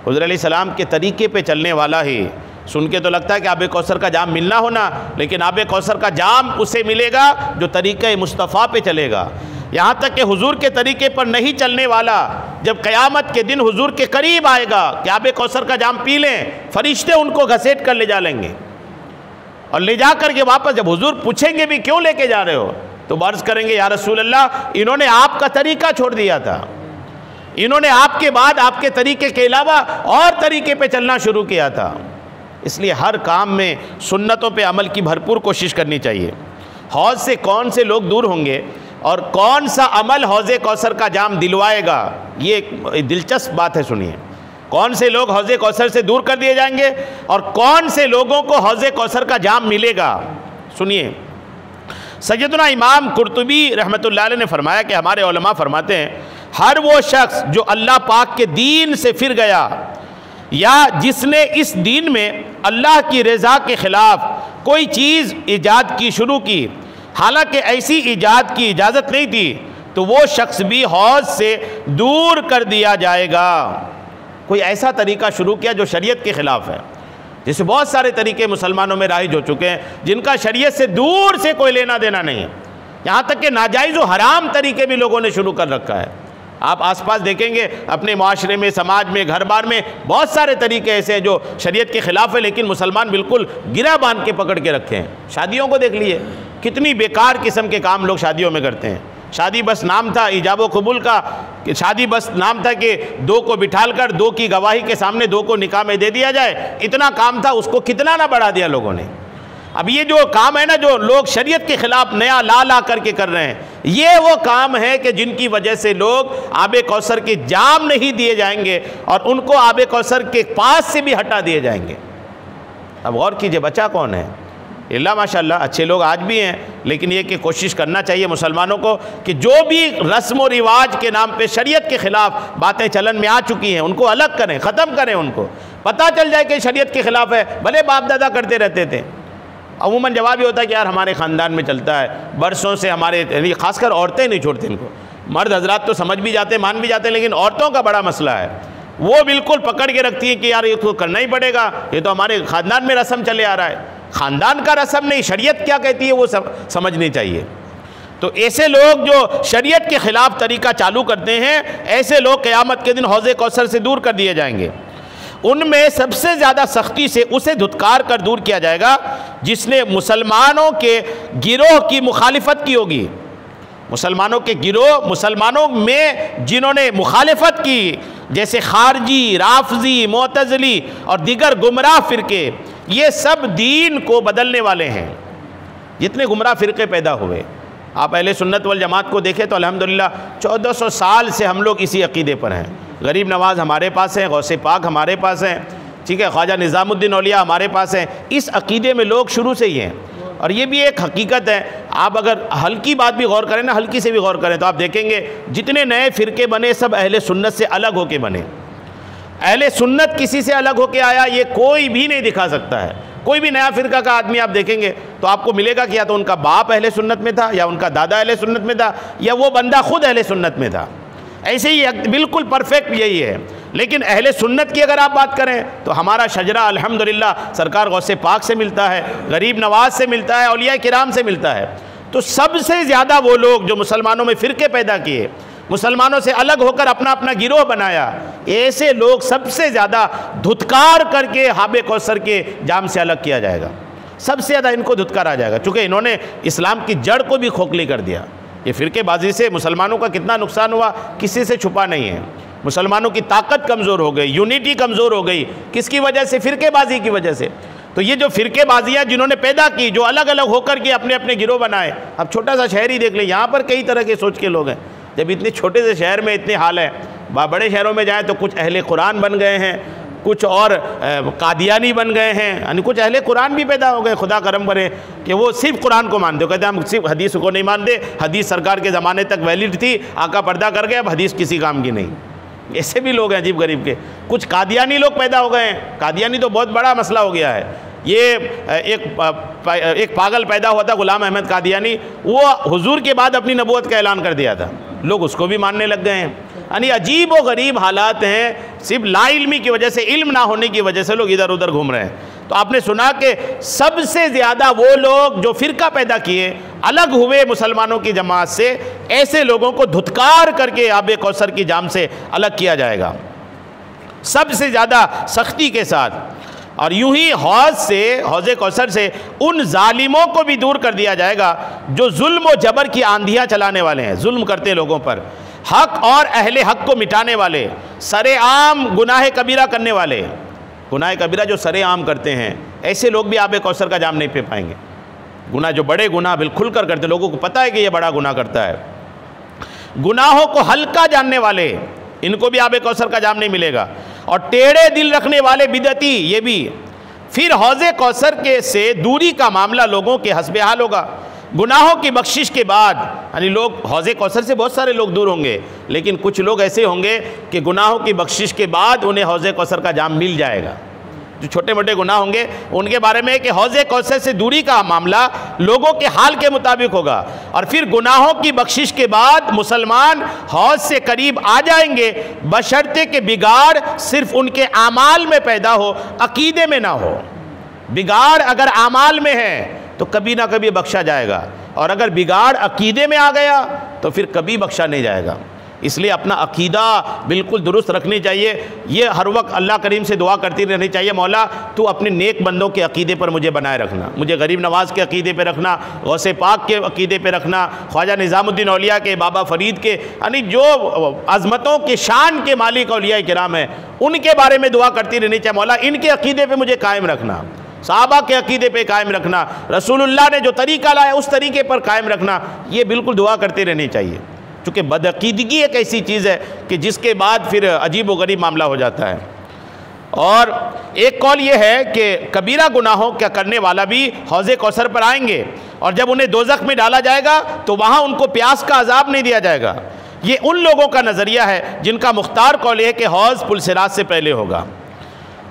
हुज़ूर अलैहिस्सलाम के तरीक़े पे चलने वाला ही, सुन के तो लगता है कि आब कौसर का जाम मिलना होना, लेकिन आब कौसर का जाम उसे मिलेगा जो तरीक़े मुस्तफ़ा पे चलेगा। यहाँ तक कि हुजूर के तरीक़े पर नहीं चलने वाला जब क़यामत के दिन हुजूर के करीब आएगा कि आब कौसर का जाम पी लें, फ़रिश्ते उनको घसीट कर ले जा लेंगे, और ले जा कर के वापस जब हुजूर पूछेंगे भी क्यों लेके जा रहे हो, तो अर्ज़ करेंगे या रसूल अल्लाह इन्होंने आपका तरीक़ा छोड़ दिया था, इन्होंने आपके बाद आपके तरीक़े के अलावा और तरीक़े पे चलना शुरू किया था। इसलिए हर काम में सुन्नतों पे अमल की भरपूर कोशिश करनी चाहिए। हौज़ से कौन से लोग दूर होंगे और कौन सा अमल हौज़ कौसर का जाम दिलवाएगा, ये एक दिलचस्प बात है। सुनिए, कौन से लोग हौज़ कौसर से दूर कर दिए जाएंगे और कौन से लोगों को हौज़ कौसर का जाम मिलेगा। सुनिए, सैयदना इमाम कुर्तुबी रहमतुल्लाह अलैह ने फरमाया कि हमारे उलमा फरमाते हैं हर वो शख्स जो अल्लाह पाक के दीन से फिर गया या जिसने इस दीन में अल्लाह की रज़ा के ख़िलाफ़ कोई चीज़ ईजाद की शुरू की, हालांकि ऐसी ईजाद की इजाज़त नहीं थी, तो वो शख्स भी हौज़ से दूर कर दिया जाएगा। कोई ऐसा तरीक़ा शुरू किया जो शरीयत के ख़िलाफ़ है, जैसे बहुत सारे तरीक़े मुसलमानों में राइज हो चुके हैं जिनका शरीयत से दूर से कोई लेना देना नहीं है, यहाँ तक कि नाजायज़ व हराम तरीक़े भी लोगों ने शुरू कर रखा है। आप आसपास देखेंगे अपने माशरे में, समाज में, घर बार में बहुत सारे तरीके ऐसे हैं जो शरीयत के ख़िलाफ़ है, लेकिन मुसलमान बिल्कुल गिरा बांध के पकड़ के रखे हैं। शादियों को देख लिए, कितनी बेकार किस्म के काम लोग शादियों में करते हैं। शादी बस नाम था इजाब व कबूल का, कि शादी बस नाम था कि दो को बिठाल कर दो की गवाही के सामने दो को निकाह में दे दिया जाए, इतना काम था, उसको कितना ना बढ़ा दिया लोगों ने। अब ये जो काम है ना, जो लोग शरीयत के ख़िलाफ़ नया ला करके कर रहे हैं, ये वो काम है कि जिनकी वजह से लोग आब कौसर के जाम नहीं दिए जाएंगे और उनको आब कौसर के पास से भी हटा दिए जाएंगे। अब गौर कीजिए, बचा कौन है? अल्हम्दुलिल्लाह माशाअल्लाह अच्छे लोग आज भी हैं, लेकिन ये कि कोशिश करना चाहिए मुसलमानों को कि जो भी रस्म व रिवाज के नाम पे शरीयत के ख़िलाफ़ बातें चलन में आ चुकी हैं उनको अलग करें, ख़त्म करें। उनको पता चल जाए कि शरीयत के ख़िलाफ़ है, भले बाप दादा करते रहते थे। अमूमन जवाब ये होता है कि यार हमारे ख़ानदान में चलता है, बरसों से हमारे, ख़ासकर औरतें नहीं छोड़ती इनको। मर्द हजरात तो समझ भी जाते, मान भी जाते, लेकिन औरतों का बड़ा मसला है। वो बिल्कुल पकड़ के रखती है कि यार ये तो करना ही पड़ेगा, ये तो हमारे ख़ानदान में रस्म चले आ रहा है। ख़ानदान का रस्म नहीं, शरीयत क्या कहती है वो समझनी चाहिए। तो ऐसे लोग जो शरीयत के ख़िलाफ़ तरीका चालू करते हैं, ऐसे लोग क़यामत के दिन हौज़े कौसर से दूर कर दिए जाएंगे। उनमें सबसे ज़्यादा सख्ती से उसे धुतकार कर दूर किया जाएगा जिसने मुसलमानों के गिरोह की मुखालिफत की होगी। मुसलमानों के गिरोह, मुसलमानों में जिन्होंने मुखालिफत की, जैसे खारजी, राफजी, मोतज़ली और दीगर गुमराह फ़िरके, ये सब दीन को बदलने वाले हैं। जितने गुमराह फ़िरके पैदा हुए, आप अहले सुन्नत वल जमात को देखें तो अल्हम्दुलिल्लाह 1400 साल से हम लोग इसी अक़ीदे पर हैं। गरीब नवाज़ हमारे पास हैं, गौसे पाक हमारे पास हैं, ठीक है, ख्वाजा निज़ामुद्दीन औलिया हमारे पास हैं। इस अक़ीदे में लोग शुरू से ही हैं। और ये भी एक हकीकत है, आप अगर हल्की बात भी गौर करें ना, हल्की से भी गौर करें तो आप देखेंगे जितने नए फ़िरके बने सब अहले सुन्नत से अलग होके बने। अहले सुन्नत किसी से अलग होके आया ये कोई भी नहीं दिखा सकता है। कोई भी नया फ़िरका का आदमी आप देखेंगे तो आपको मिलेगा कि या तो उनका बाप अहले सुन्नत में था, या उनका दादा अहले सुन्नत में था, या वो बंदा खुद अहले सुन्नत में था। ऐसे ही बिल्कुल परफेक्ट यही है। लेकिन अहले सुन्नत की अगर आप बात करें तो हमारा शजरा अल्हम्दुलिल्लाह सरकार गौसे पाक से मिलता है, गरीब नवाज से मिलता है, औलिया किराम से मिलता है। तो सबसे ज़्यादा वो लोग जो मुसलमानों में फ़िरके पैदा किए, मुसलमानों से अलग होकर अपना अपना गिरोह बनाया, ऐसे लोग सबसे ज़्यादा धुतकार करके हाबे कौसर के जाम से अलग किया जाएगा। सबसे ज़्यादा इनको धुतकार आ जाएगा, चूँकि इन्होंने इस्लाम की जड़ को भी खोखली कर दिया। ये फ़िरकेबाजी से मुसलमानों का कितना नुकसान हुआ किसी से छुपा नहीं है। मुसलमानों की ताकत कमज़ोर हो गई, यूनिटी कमज़ोर हो गई, किसकी वजह से? फ़िरकेबाजी की वजह से। तो ये जो फ़िरकेबाजियाँ जिन्होंने पैदा की, जो अलग अलग होकर के अपने अपने गिरोह बनाए, अब छोटा सा शहर ही देख लें, यहाँ पर कई तरह के सोच के लोग हैं। जब इतने छोटे से शहर में इतने हाल है, बड़े शहरों में जाएँ तो कुछ अहले कुरान बन गए हैं, कुछ और कादियानी बन गए हैं, यानी कुछ अहले कुरान भी पैदा हो गए। खुदा करम करे कि वो सिर्फ कुरान को मानते हो, कहते हैं हम सिर्फ हदीस को नहीं मानते, हदीस सरकार के ज़माने तक वैलिड थी, आका पर्दा कर गए, अब हदीस किसी काम की नहीं। ऐसे भी लोग हैं अजीब गरीब के। कुछ कादियानी लोग पैदा हो गए हैं। कादियानी तो बहुत बड़ा मसला हो गया है। ये एक पागल पैदा हुआ था गुलाम अहमद कादियानी, वो हुजूर के बाद अपनी नबूवत का ऐलान कर दिया था, लोग उसको भी मानने लग गए हैं। यानी अजीब व गरीब हालात हैं, सिर्फ लाइल्मी की वजह से, इल्म ना होने की वजह से लोग इधर उधर घूम रहे हैं। तो आपने सुना कि सबसे ज़्यादा वो लोग जो फ़िरका पैदा किए, अलग हुए मुसलमानों की जमात से, ऐसे लोगों को धुतकार करके आबे कौसर की जाम से अलग किया जाएगा सबसे ज़्यादा सख्ती के साथ। और यूं ही हौज़े कौसर से उन जालिमों को भी दूर कर दिया जाएगा जो जुल्म व जबर की आंधियाँ चलाने वाले हैं, जुल्म करते लोगों पर, हक और अहले हक को मिटाने वाले, सरेआम गुनाह कबीरा करने वाले। गुनाह कबीरा जो सरेआम करते हैं, ऐसे लोग भी आबे कौसर का जाम नहीं पे पाएंगे। गुनाह जो बड़े गुनाह बिल्कुल कर करते, लोगों को पता है कि ये बड़ा गुनाह करता है, गुनाहों को हल्का जानने वाले, इनको भी आबे कौसर का जाम नहीं मिलेगा। और टेढ़े दिल रखने वाले बिदती, ये भी। फिर हौज़े कौसर के से दूरी का मामला लोगों के हस्बे हाल होगा। गुनाहों की बख्शिश के बाद, यानी लोग हौज़े कौसर से बहुत सारे लोग दूर होंगे, लेकिन कुछ लोग ऐसे होंगे कि गुनाहों की बख्शिश के बाद उन्हें हौज़े कौसर का जाम मिल जाएगा। जो छोटे मोटे गुनाह होंगे उनके बारे में कि हौज़े कौसर से दूरी का मामला लोगों के हाल के मुताबिक होगा। और फिर गुनाहों की बख्शिश के बाद मुसलमान हौज़ से करीब आ जाएंगे, बशर्ते कि बिगाड़ सिर्फ उनके आमाल में पैदा हो, अकीदे में ना हो। बिगाड़ अगर आमाल में है तो कभी ना कभी बख्शा जाएगा, और अगर बिगाड़ अकीदे में आ गया तो फिर कभी बख्शा नहीं जाएगा। इसलिए अपना अकीदा बिल्कुल दुरुस्त रखनी चाहिए। ये हर वक्त अल्लाह करीम से दुआ करती रहनी चाहिए, मौला तू अपने नेक बंदों के अकीदे पर मुझे बनाए रखना, मुझे गरीब नवाज़ के अकीदे पे रखना, गौसे पाक के अकीदे पे रखना, ख्वाजा निज़ामुद्दीन औलिया के, बाबा फ़रीद के, यानी जो अज़मतों के शान के मालिक औलिया किराम हैं, उनके बारे में दुआ करती रहनी चाहिए, मौला इनके अकीदे पर मुझे कायम रखना, सहाबा के अकीदे पे कायम रखना, रसूलुल्लाह ने जो तरीका लाया उस तरीके पर कायम रखना। ये बिल्कुल दुआ करते रहनी चाहिए, क्योंकि बदअकीदगी एक ऐसी चीज़ है कि जिसके बाद फिर अजीब व गरीब मामला हो जाता है। और एक कौल ये है कि कबीरा गुनाहों का करने वाला भी हौज़े कौसर पर आएंगे और जब उन्हें दोज़ख में डाला जाएगा तो वहाँ उनको प्यास का अजाब नहीं दिया जाएगा। ये उन लोगों का नज़रिया है जिनका मुख्तार कौल है कि हौज़ पुलसिरात से पहले होगा।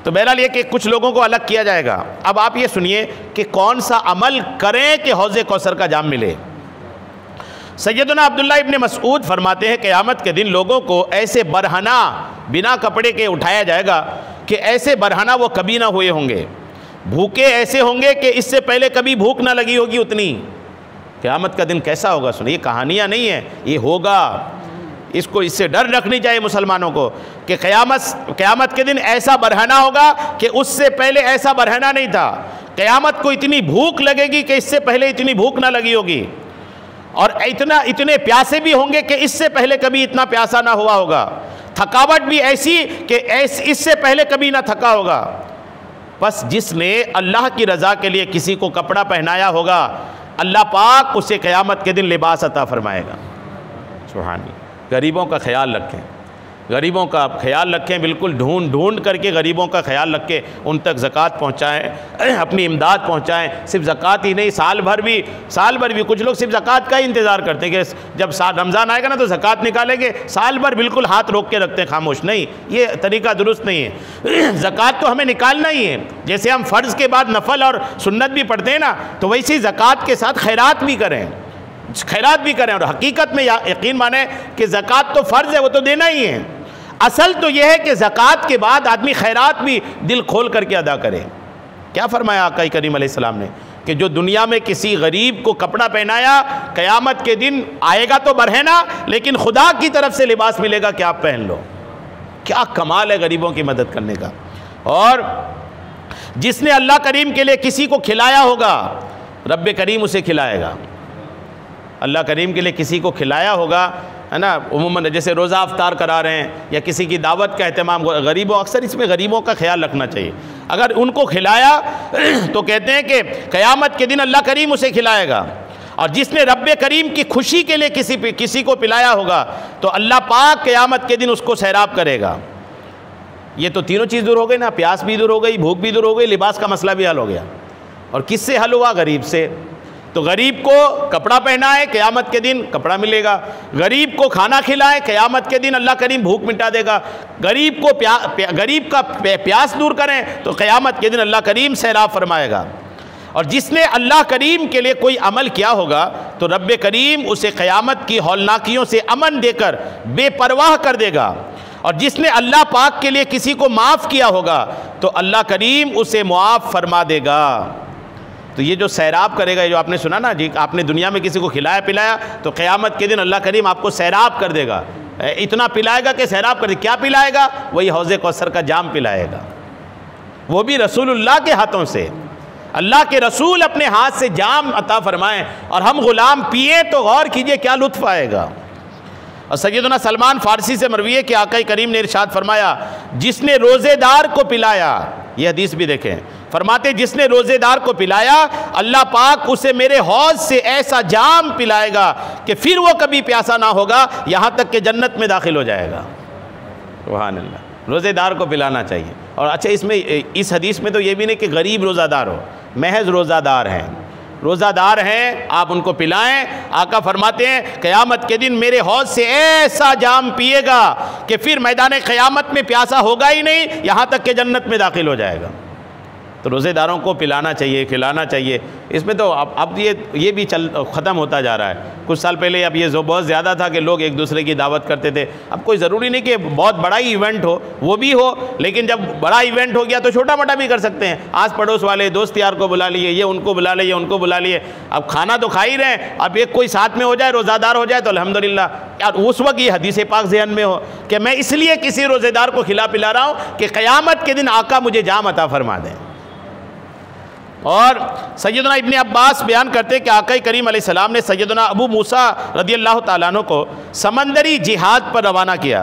तो बहरहाल ये कि कुछ लोगों को अलग किया जाएगा। अब आप ये सुनिए कि कौन सा अमल करें कि हौज़े कौसर का जाम मिले। सैयदना अब्दुल्लाह इब्न मसऊद फरमाते हैं क़यामत के दिन लोगों को ऐसे बरहना बिना कपड़े के उठाया जाएगा कि ऐसे बरहना वो कभी ना हुए होंगे। भूखे ऐसे होंगे कि इससे पहले कभी भूख ना लगी होगी उतनी। क़यामत का दिन कैसा होगा सुनिए, कहानियाँ नहीं है, ये होगा। इसको इससे डर रखनी चाहिए मुसलमानों को कि क़यामत के दिन ऐसा बरहना होगा कि उससे पहले ऐसा बरहना नहीं था। क़यामत को इतनी भूख लगेगी कि इससे पहले इतनी भूख ना लगी होगी और इतने प्यासे भी होंगे कि इससे पहले कभी इतना प्यासा ना हुआ होगा। थकावट भी ऐसी कि इससे पहले कभी ना थका होगा। बस जिसने अल्लाह की रज़ा के लिए किसी को कपड़ा पहनाया होगा, अल्लाह पाक उसे क़यामत के दिन लिबास अता फरमाएगा। सुभान। गरीबों का ख्याल रखें, गरीबों का ख्याल रखें, बिल्कुल ढूंढ ढूंढ करके गरीबों का ख्याल रख के उन तक ज़कात पहुँचाएँ, अपनी इमदाद पहुँचाएँ। सिर्फ ज़कात ही नहीं, साल भर भी कुछ लोग सिर्फ ज़कात का ही इंतज़ार करते हैं कि जब रमज़ान आएगा ना तो ज़कात निकालेंगे, साल भर बिल्कुल हाथ रोक के रखते हैं खामोश। नहीं, ये तरीका दुरुस्त नहीं है। ज़कात तो हमें निकालना ही है। जैसे हम फ़र्ज़ के बाद नफल और सुन्नत भी पढ़ते हैं ना, तो वैसे ही ज़कात के साथ खैरात भी करें और हकीकत में यकीन माने कि ज़कात तो फ़र्ज़ है, वो तो देना ही है। असल तो यह है कि ज़कात के बाद आदमी खैरात भी दिल खोल करके अदा करे। क्या फरमाया आका करीम अलैहिस्सलाम ने कि जो दुनिया में किसी गरीब को कपड़ा पहनाया, क़यामत के दिन आएगा तो बरहना, लेकिन खुदा की तरफ से लिबास मिलेगा कि आप पहन लो। क्या कमाल है गरीबों की मदद करने का। और जिसने अल्लाह करीम के लिए किसी को खिलाया होगा, रब्बे करीम उसे खिलाएगा। अल्लाह करीम के लिए किसी को खिलाया होगा, है ना, उम्मन जैसे रोज़ा अफ्तार करा रहे हैं या किसी की दावत का अहतमाम, गरीबों, अक्सर इसमें गरीबों का ख्याल रखना चाहिए। अगर उनको खिलाया तो कहते हैं कि क़यामत के दिन अल्लाह करीम उसे खिलाएगा। और जिसने रब्बे करीम की खुशी के लिए किसी को पिलाया होगा तो अल्लाह पाक क़यामत के दिन उसको सैराब करेगा। ये तो तीनों चीज़ दूर हो गई ना, प्यास भी दूर हो गई, भूख भी दूर हो गई, लिबास का मसला भी हल हो गया। और किससे हल हुआ? गरीब से। तो गरीब को कपड़ा पहनाए, क़यामत के दिन कपड़ा मिलेगा। गरीब को खाना खिलाए, क़यामत के दिन अल्लाह करीम भूख मिटा देगा। गरीब का प्यास दूर करें तो क़यामत के दिन अल्लाह करीम सैराब फरमाएगा। और जिसने अल्लाह करीम के लिए कोई अमल किया होगा तो रब्बे करीम उसे क़यामत की हौलनाकियों से अमन देकर बेपरवाह कर देगा। और जिसने अल्लाह पाक के लिए किसी को माफ़ किया होगा तो अल्लाह करीम उसे मुआफ़ फरमा देगा। तो ये जो सैराब करेगा, जो आपने सुना ना जी, आपने दुनिया में किसी को खिलाया पिलाया तो क़यामत के दिन अल्लाह करीम आपको सैराब कर देगा। इतना पिलाएगा कि सैराब कर देगा। क्या पिलाएगा? वही हौज़े कौसर का जाम पिलाएगा, वो भी रसूलुल्लाह के हाथों से। अल्लाह के रसूल अपने हाथ से जाम अता फरमाएँ और हम ग़ुलाम पिए तो गौर कीजिए क्या लुत्फ़ आएगा। और सैयदना सलमान फ़ारसी से मरवी है कि आका करीम ने इरशाद फरमाया, जिसने रोज़ेदार को पिलाया, यह हदीस भी देखें, फरमाते जिसने रोज़ेदार को पिलाया अल्लाह पाक उसे मेरे हौज़ से ऐसा जाम पिलाएगा कि फिर वो कभी प्यासा ना होगा, यहाँ तक कि जन्नत में दाखिल हो जाएगा। सुभान अल्लाह। रोज़ेदार को पिलाना चाहिए। और अच्छा, इसमें इस हदीस में तो ये भी नहीं कि गरीब रोज़ादार हो, महज रोज़ादार हैं, आप उनको पिलाएं। आका फरमाते हैं क़यामत के दिन मेरे हौज़ से ऐसा जाम पिएगा कि फिर मैदान क़यामत में प्यासा होगा ही नहीं, यहाँ तक कि जन्नत में दाखिल हो जाएगा। तो रोज़ेदारों को पिलाना चाहिए, खिलाना चाहिए। इसमें तो अब ये भी ख़त्म होता जा रहा है। कुछ साल पहले अब ये बहुत ज़्यादा था कि लोग एक दूसरे की दावत करते थे। अब कोई ज़रूरी नहीं कि बहुत बड़ा ही इवेंट हो, वो भी हो, लेकिन जब बड़ा इवेंट हो गया तो छोटा मोटा भी कर सकते हैं। आस पड़ोस वाले दोस्त यार को बुला लिए, ये उनको बुला लिए, उनको बुला लिए। अब खाना तो खा ही रहे हैं, अब एक कोई साथ में हो जाए, रोज़ादार हो जाए तो अल्हम्दुलिल्लाह। यार उस वक्त ये हदीस पाक ज़हन में हो कि मैं इसलिए किसी रोज़ेदार को खिला पिला रहा हूँ कि क़यामत के दिन आका मुझे जाम अता फरमा दें। और सैयदना इब्ने अब्बास बयान करते कि आका करीम अलैहिस्सलाम ने सैयदना अबू मूसा रदियल्लाहु ताला अन्हु को समंदरी जिहाद पर रवाना किया।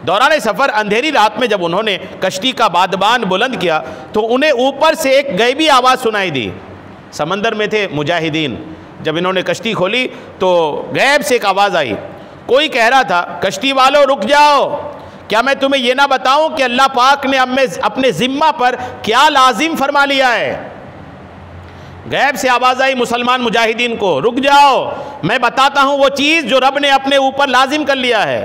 दौरान सफ़र अंधेरी रात में जब उन्होंने कश्ती का बादबान बुलंद किया तो उन्हें ऊपर से एक गैबी आवाज़ सुनाई दी। समंदर में थे मुजाहिदीन। जब इन्होंने कश्ती खोली तो गैब से एक आवाज़ आई। कोई कह रहा था, कश्ती वालों रुक जाओ, क्या मैं तुम्हें यह ना बताऊं कि अल्लाह पाक ने अपने ज़िम्मा पर क्या लाजिम फरमा लिया है। गैब से आवाज़ आई मुसलमान मुजाहिदीन को, रुक जाओ, मैं बताता हूँ वो चीज़ जो रब ने अपने ऊपर लाजिम कर लिया है।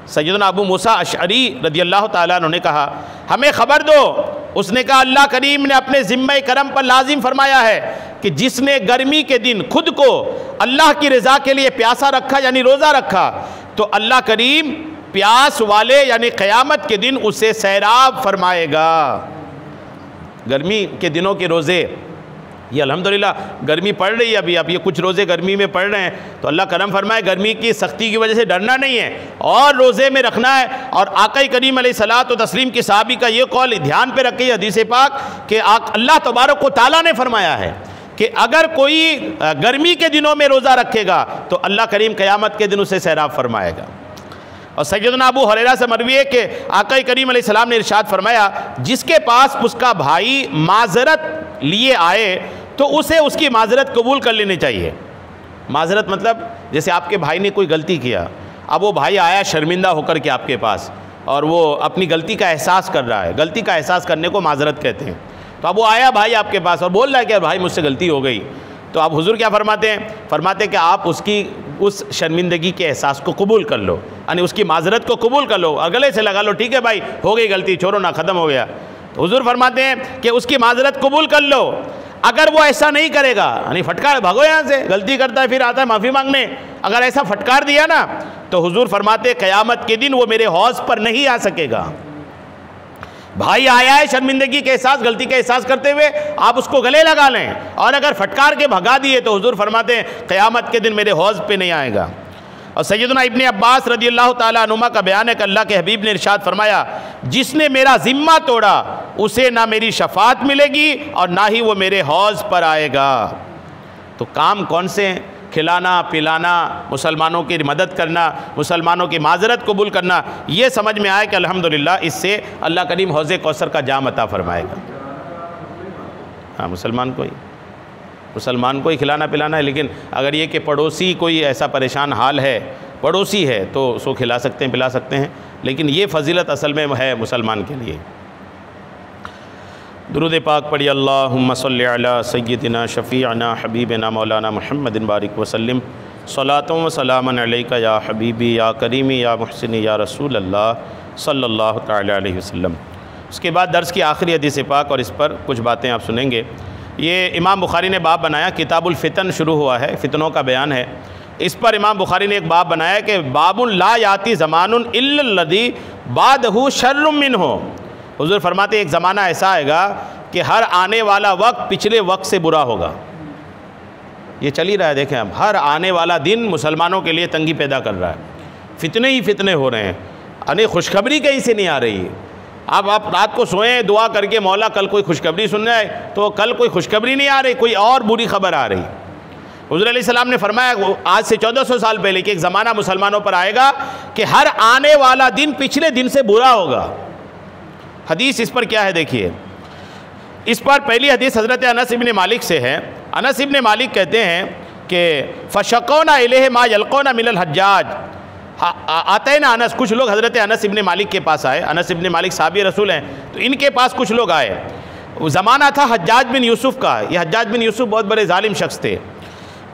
सैयदना अबू मूसा अशअरी रदियल्लाहु ताला अन्हु ने कहा, हमें ख़बर दो। उसने कहा, अल्लाह करीम ने अपने ज़िम्मे करम पर लाजिम फरमाया है कि जिसने गर्मी के दिन खुद को अल्लाह की रज़ा के लिए प्यासा रखा यानी रोज़ा रखा, तो अल्लाह करीम प्यास वाले यानी क़यामत के दिन उसे सैराब फरमाएगा। गर्मी के दिनों के रोज़े, ये अल्हम्दुलिल्लाह गर्मी पड़ रही है अभी, अब ये कुछ रोज़े गर्मी में पड़ रहे हैं, तो अल्लाह करम फरमाए गर्मी की सख्ती की वजह से डरना नहीं है और रोज़े में रखना है। और आका करीम अलैहिस्सलात व तस्लीम की साहबी का ये कौल ध्यान पे रखिए हदीस पाक कि अल्लाह तबारक व तआला ने फरमाया है कि अगर कोई गर्मी के दिनों में रोज़ा रखेगा तो अल्लाह करीम क़यामत के दिन उसे सैराब फरमाएगा। और सैयदना अबू हुरैरा से मरवी है कि आका करीम अलैहिस्सलाम ने इरशाद फरमाया, जिसके पास उसका भाई माजरत लिए आए तो उसे उसकी माजरत कबूल कर लेनी चाहिए। माजरत मतलब जैसे आपके भाई ने कोई गलती किया, अब वो भाई आया शर्मिंदा होकर के आपके पास और वो अपनी गलती का एहसास कर रहा है, गलती का एहसास करने को माजरत कहते हैं। तो अब वो आया भाई आपके पास और बोल रहा है कि भाई मुझसे गलती हो गई, तो आप हुजूर क्या फरमाते हैं? फरमाते हैं कि आप उसकी उस शर्मिंदगी के एहसास को कबूल कर लो, यानी उसकी माजरत को कबूल कर लो और गले से लगा लो, ठीक है भाई हो गई गलती, छोड़ो ना, ख़त्म हो गया। तो हुजूर फरमाते हैं कि उसकी माजरत कबूल कर लो। अगर वो ऐसा नहीं करेगा, यानी फटकार, भागो यहाँ से, गलती करता है फिर आता है माफ़ी मांगने, अगर ऐसा फटकार दिया ना तो हुजूर फरमाते क़यामत के दिन वो मेरे हौज़ पर नहीं आ सकेगा। भाई आया है शर्मिंदगी के एहसास, गलती के एहसास करते हुए, आप उसको गले लगा लें और अगर फटकार के भगा दिए तो हुजूर फरमाते हैं क़यामत के दिन मेरे हौज़ पे नहीं आएगा। और सैयदना इब्ने अब्बास रदियल्लाहु ताला अनुमा का बयान है कि अल्लाह के हबीब ने इरशाद फरमाया, जिसने मेरा ज़िम्मा तोड़ा उसे ना मेरी शफात मिलेगी और ना ही वो मेरे हौज़ पर आएगा। तो काम कौन से हैं? खिलाना पिलाना, मुसलमानों की मदद करना, मुसलमानों की माजरत कबूल करना, ये समझ में आया कि अल्हम्दुलिल्लाह इससे अल्लाह करीम हौज़े कौसर का जाम अता फरमाएगा। हाँ, मुसलमान को ही खिलाना पिलाना है, लेकिन अगर ये कि पड़ोसी कोई ऐसा परेशान हाल है, पड़ोसी है, तो उसको खिला सकते हैं पिला सकते हैं, लेकिन ये फ़जीलत असल में है मुसलमान के लिए। दुरूद पाक पढ़िए, अल्लाहुम्मा सल्लि अला सय्यिदिना शफ़ीअना हबीबना मौलाना मुहम्मदिन बारिक वसल्लिम, सलातुम व सलामन अलैका या हबीबी या करीमी या मुहसिनी या रसूल अल्लाह सल्लल्लाहु तआला अलैहि वसल्लम। उसके बाद दर्स की आखिरी हदीस पाक और इस पर कुछ बातें आप सुनेंगे। ये इमाम बुखारी ने बाब बनाया, किताबुल फितन शुरू हुआ है, फितनों का बयान है। इस पर इमाम बुखारी ने एक बाब बनाया कि बाबुन ला याती ज़मानुन इल्लल्लज़ी बादहु शर्रुम मिन्हु। हुज़ूर फरमाते एक ज़माना ऐसा आएगा कि हर आने वाला वक्त पिछले वक्त से बुरा होगा। ये चल ही रहा है, देखें अब हर आने वाला दिन मुसलमानों के लिए तंगी पैदा कर रहा है, फितने ही फितने हो रहे हैं, यानी खुशखबरी कहीं से नहीं आ रही है। अब आप रात को सोएं दुआ करके मौला कल कोई खुशखबरी सुनना है, तो कल कोई खुशखबरी नहीं आ रही, कोई और बुरी खबर आ रही। हुज़ूर अलैहिस्सलाम ने फरमाया आज से 1400 साल पहले कि एक ज़माना मुसलमानों पर आएगा कि हर आने वाला दिन पिछले दिन से बुरा होगा। हदीस इस पर क्या है देखिए। इस पर पहली हदीस हज़रत अनस इब्न मालिक से है। अनस इब्न मालिक कहते हैं कि फ़शक़ौना इलैहि मा यल्क़ौना मिनल हज्जाज। आते हैं ना अनस, कुछ लोग हज़रत अनस इब्न मालिक के पास आए। अनस इब्न मालिक साहबी रसूल हैं, तो इनके पास कुछ लोग आए। ज़माना था हज्जाज बिन यूसुफ़ का। ये हज्जाज बिन यूसुफ़ बहुत बड़े जालिम शख्स थे।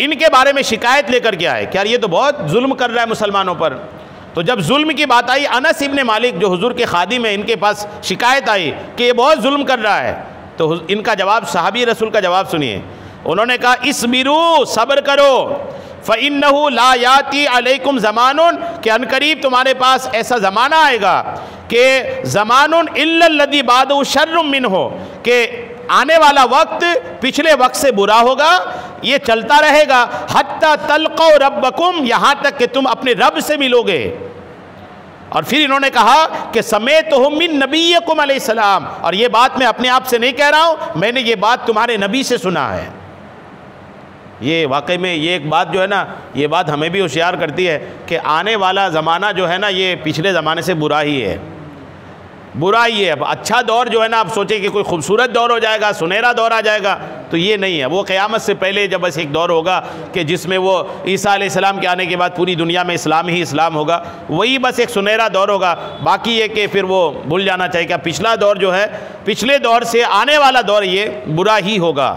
इनके बारे में शिकायत लेकर के आए कि यार ये तो बहुत जुल्म कर रहा है मुसलमानों पर। तो जब जुल्म की बात आई, अनस इब्न मालिक जो हुजूर के खादिम है, इनके पास शिकायत आई कि ये बहुत जुल्म कर रहा है। तो इनका जवाब, सहाबी रसूल का जवाब सुनिए। उन्होंने कहा इस्बिरू, सब्र करो, फ़इन्नहु ला याती अलैकुम ज़मानुन, कि अनकरीब तुम्हारे पास ऐसा ज़माना आएगा कि ज़मानुन इल्लल्लज़ी बादहु शर्रुम मिन्हु, कि आने वाला वक्त पिछले वक्त से बुरा होगा। ये चलता रहेगा हत्ता तल्क़ौ रब्बकुम, यहाँ तक कि तुम अपने रब से मिलोगे। और फिर इन्होंने कहा कि समेतहु मिन नबिय्यकुम अलैहिस्सलाम, और ये बात मैं अपने आप से नहीं कह रहा हूँ, मैंने ये बात तुम्हारे नबी से सुना है। ये वाकई में ये एक बात जो है ना, ये बात हमें भी होशियार करती है कि आने वाला ज़माना जो है ना, ये पिछले ज़माने से बुरा ही है। बुरा ही है। अब अच्छा दौर जो है ना, आप सोचे कि कोई खूबसूरत दौर हो जाएगा, सुनहरा दौर आ जाएगा, तो ये नहीं है। वो क़यामत से पहले जब बस एक दौर होगा कि जिसमें वो ईसा अलैहिस्सलाम के आने के बाद पूरी दुनिया में इस्लाम ही इस्लाम होगा, वही बस एक सुनहरा दौर होगा। बाकी ये कि फिर वो भूल जाना चाहिए कि पिछला दौर जो है, पिछले दौर से आने वाला दौर ये बुरा ही होगा।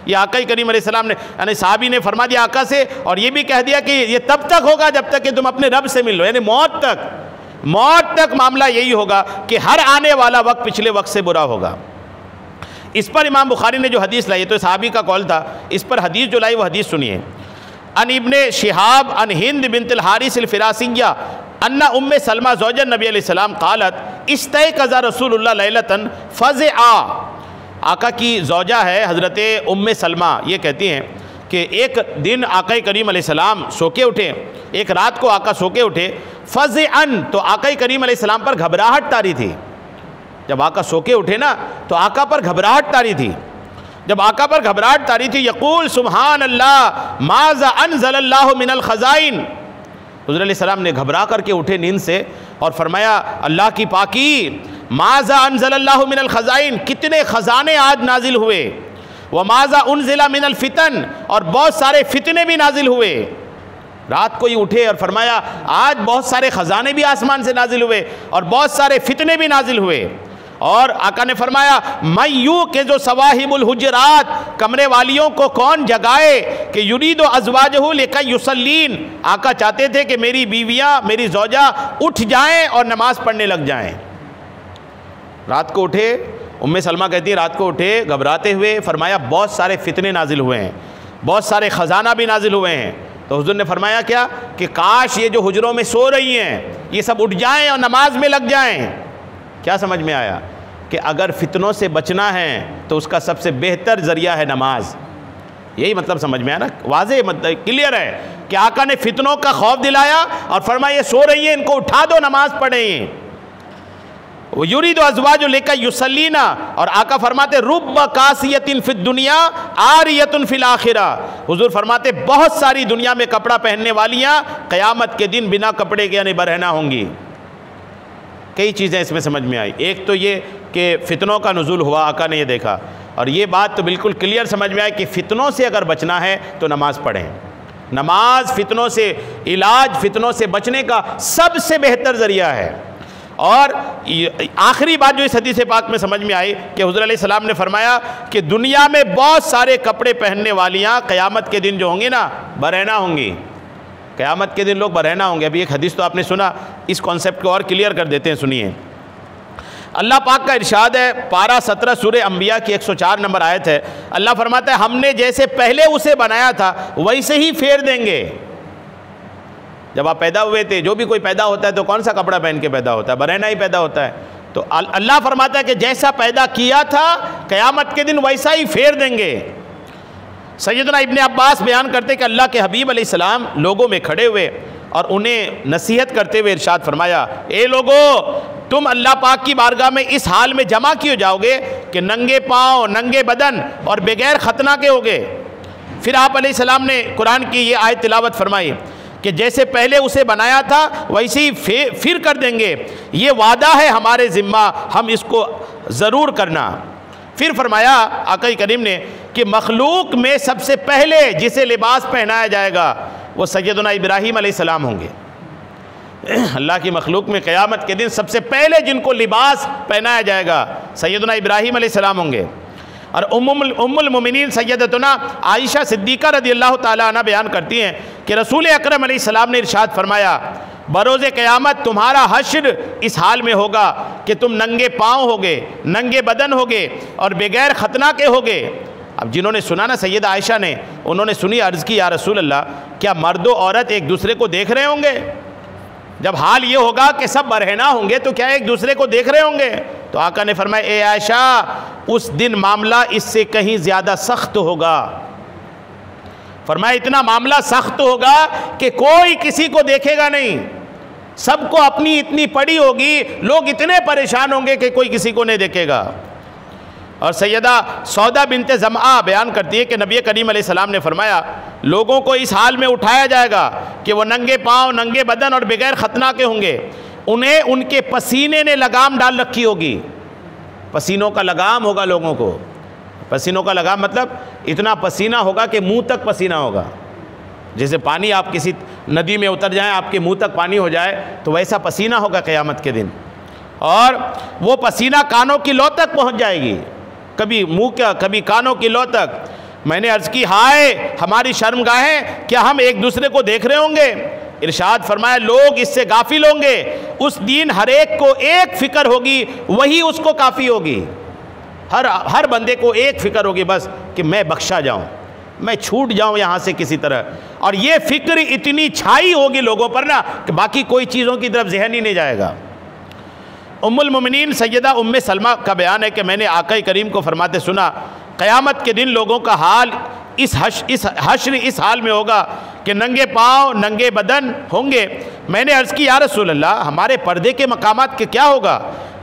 ये आका करीम अलैहिस्सलाम ने, यानी साहबी ने फरमा दिया आका से, और ये भी कह दिया कि ये तब तक होगा जब तक कि तुम अपने रब से मिल लो, यानी मौत तक मामला यही होगा कि हर आने वाला वक्त पिछले वक्त से बुरा होगा। इस पर इमाम बुखारी ने जो हदीस लाई, तो साहबी का कौल था, इस पर हदीस जो लाई वो हदीस सुनिए। अन इब्ने शिहाब अन हिंद बिन्तिल हारिस अल फिरासिया अन्ना उम्मे सलमा ज़ौजन नबी अलैहिस्सलाम क़ालत इस्तयक़ज़ा रसूलुल्लाह लैलतन फ़ज़अ। आका की ज़ौजा है हज़रत उम्मे सलमा, ये कहती हैं कि एक दिन आका करीम अलैहिस्सलाम सो के उठे, एक रात को आका सो के उठे, फ़ज़अन, तो आका करीम अलैहिस्सलाम पर घबराहट तारी थी। जब आका सो के उठे ना, तो आका पर घबराहट तारी थी। जब आका पर घबराहट तारी थी, यक़ूल सुब्हान अल्लाह माज़ा अनज़लल्लाहु मिनल ख़ज़ाइन, हुज़ूर अलैहिस्सलाम ने घबरा करके उठे नींद से और फरमाया अल्लाह की पाकी, माज़ा अनज़लल्लाहु मिनल ख़ज़ाइन, कितने ख़ज़ाने आज नाजिल हुए, व माज़ा उनज़िला मिनल फ़ितन, और बहुत सारे फितने भी नाजिल हुए। रात को ही उठे और फरमाया आज बहुत सारे ख़ज़ाने भी आसमान से नाजिल हुए और बहुत सारे फितने भी नाजिल हुए। और आका ने फरमाया मय्यू के जो सवाहिबुल हुजरात, कमरे वालियों को कौन जगाए, कि युरीदु अज़वाजहु लिकय युसल्लीन, आका चाहते थे कि मेरी बीवियाँ, मेरी ज़ौजा उठ जाएं और नमाज पढ़ने लग जाएं। रात को उठे, उम्मे सलमा कहती है रात को उठे घबराते हुए, फरमाया बहुत सारे फितने नाजिल हुए हैं, बहुत सारे ख़जाना भी नाजिल हुए हैं। तो हुज़ूर ने फरमाया क्या, कि काश ये जो हुजरों में सो रही हैं ये सब उठ जाएं और नमाज में लग जाएं। क्या समझ में आया कि अगर फितनों से बचना है तो उसका सबसे बेहतर ज़रिया है नमाज। यही मतलब समझ में आया ना, वाज़े मतलब क्लियर है कि आका ने फितनों का खौफ दिलाया और फरमाया ये सो रही है, इनको उठा दो, नमाज पढ़ें। युरीदु अज़वाजु लिका युसल्लीना, और आका फरमाते रुब्ब कासियतिन फिद दुनिया आरियतुन फिल आखिरा, हुजूर फरमाते बहुत सारी दुनिया में कपड़ा पहनने वालियाँ क़यामत के दिन बिना कपड़े के यानी बरहना होंगी। कई चीज़ें इसमें समझ में आई। एक तो ये कि फितनों का नुज़ूल हुआ, आका ने ये देखा, और ये बात तो बिल्कुल क्लियर समझ में आई कि फ़ितनों से अगर बचना है तो नमाज़ पढ़ें। नमाज फ़ितनों से इलाज, फ़ितनों से बचने का सबसे बेहतर ज़रिया है। और आखिरी बात जो इस हदीस पाक में समझ में आई कि हुज़ूर अलैहिस्सलाम ने फरमाया कि दुनिया में बहुत सारे कपड़े पहनने वालियाँ क़यामत के दिन जो होंगी ना, बरहना होंगी। क़यामत के दिन लोग बरहना होंगे। अभी एक हदीस तो आपने सुना, इस कॉन्सेप्ट को और क्लियर कर देते हैं, सुनिए। अल्लाह पाक का इरशाद है, पारा 17 सूरह अंबिया की 104 नंबर आयत है। अल्लाह फरमाता है हमने जैसे पहले उसे बनाया था वैसे ही फेर देंगे। जब आप पैदा हुए थे, जो भी कोई पैदा होता है तो कौन सा कपड़ा पहन के पैदा होता है, बरहना ही पैदा होता है। तो अल्लाह फरमाता है कि जैसा पैदा किया था क़यामत के दिन वैसा ही फेर देंगे। सैयदना इब्ने अब्बास बयान करते कि अल्लाह के हबीब अलैहिस्सलाम लोगों में खड़े हुए और उन्हें नसीहत करते हुए इरशाद फरमाया, ए लोगो, तुम अल्लाह पाक की बारगाह में इस हाल में जमा किए जाओगे कि नंगे पाँव, नंगे बदन और बगैर खतना के होगे। फिर आप अलैहिस्सलाम ने कुरान की ये आयत तिलावत फरमाई कि जैसे पहले उसे बनाया था वैसे ही फिर कर देंगे, ये वादा है हमारे ज़िम्मा, हम इसको ज़रूर करना। फिर फरमाया आका करीम ने कि मखलूक में सबसे पहले जिसे लिबास पहनाया जाएगा वो सैयदना इब्राहीम अलैहिस्सलाम होंगे। अल्लाह की मखलूक में क़यामत के दिन सबसे पहले जिनको लिबास पहनाया जाएगा सैयदना इब्राहीम अलैहिस्सलाम होंगे। और उम्मुल मोमिनीन सैयदतुना आयशा सिद्दीक़ा रज़ियल्लाहु ताला अन्हा बयान करती हैं कि रसूल अकरम अलैहिस्सलाम ने इरशाद फरमाया, बरोज़े क़यामत तुम्हारा हश्र इस हाल में होगा कि तुम नंगे पाँव होगे, नंगे बदन होगे और बगैर खतना के होगे। अब जिन्होंने सुना ना सैयदा आयशा ने, उन्होंने सुनी, अर्ज़ की या रसूल अल्लाह, क्या मर्द व औरत एक दूसरे को देख रहे होंगे? जब हाल ये होगा कि सब बरहना होंगे तो क्या एक दूसरे को देख रहे होंगे? तो आका ने फरमाया, ए आयशा, उस दिन मामला इससे कहीं ज़्यादा सख्त होगा। फरमाया इतना मामला सख्त होगा कि कोई किसी को देखेगा नहीं, सबको अपनी इतनी पड़ी होगी, लोग इतने परेशान होंगे कि कोई किसी को नहीं देखेगा। और सैयदा सौदा बिनते ज़मआ बयान करती है कि नबी करीम अलैहिस्सलाम ने फरमाया, लोगों को इस हाल में उठाया जाएगा कि वो नंगे पाँव, नंगे बदन और बगैर खतना के होंगे। उन्हें उनके पसीने ने लगाम डाल रखी होगी। पसीनों का लगाम होगा लोगों को। पसीनों का लगाम मतलब इतना पसीना होगा कि मुंह तक पसीना होगा। जैसे पानी, आप किसी नदी में उतर जाएं, आपके मुंह तक पानी हो जाए, तो वैसा पसीना होगा क़यामत के दिन। और वो पसीना कानों की लौ तक पहुंच जाएगी, कभी मुंह का, कभी कानों की लौ तक। मैंने अर्ज़ की, हाय हमारी शर्मगाहें, क्या हम एक दूसरे को देख रहे होंगे? इरशाद फरमाया, लोग इससे गाफिल होंगे। उस दिन हर एक को एक फ़िक्र होगी, वही उसको काफ़ी होगी। हर बंदे को एक फ़िक्र होगी बस कि मैं बख्शा जाऊं, मैं छूट जाऊं यहाँ से किसी तरह। और ये फ़िक्र इतनी छाई होगी लोगों पर ना कि बाकी कोई चीज़ों की तरफ जहन ही नहीं जाएगा। उम्मुल मोमिनीन सैयदा उम्मे सलमा का बयान है कि मैंने आका करीम को फरमाते सुना, क़यामत के दिन लोगों का हाल इस हश्र इस हाल में होगा कि नंगे पाँव नंगे बदन होंगे। मैंने अर्ज़ की, या रसूल अल्लाह, हमारे पर्दे के मकामात के क्या होगा?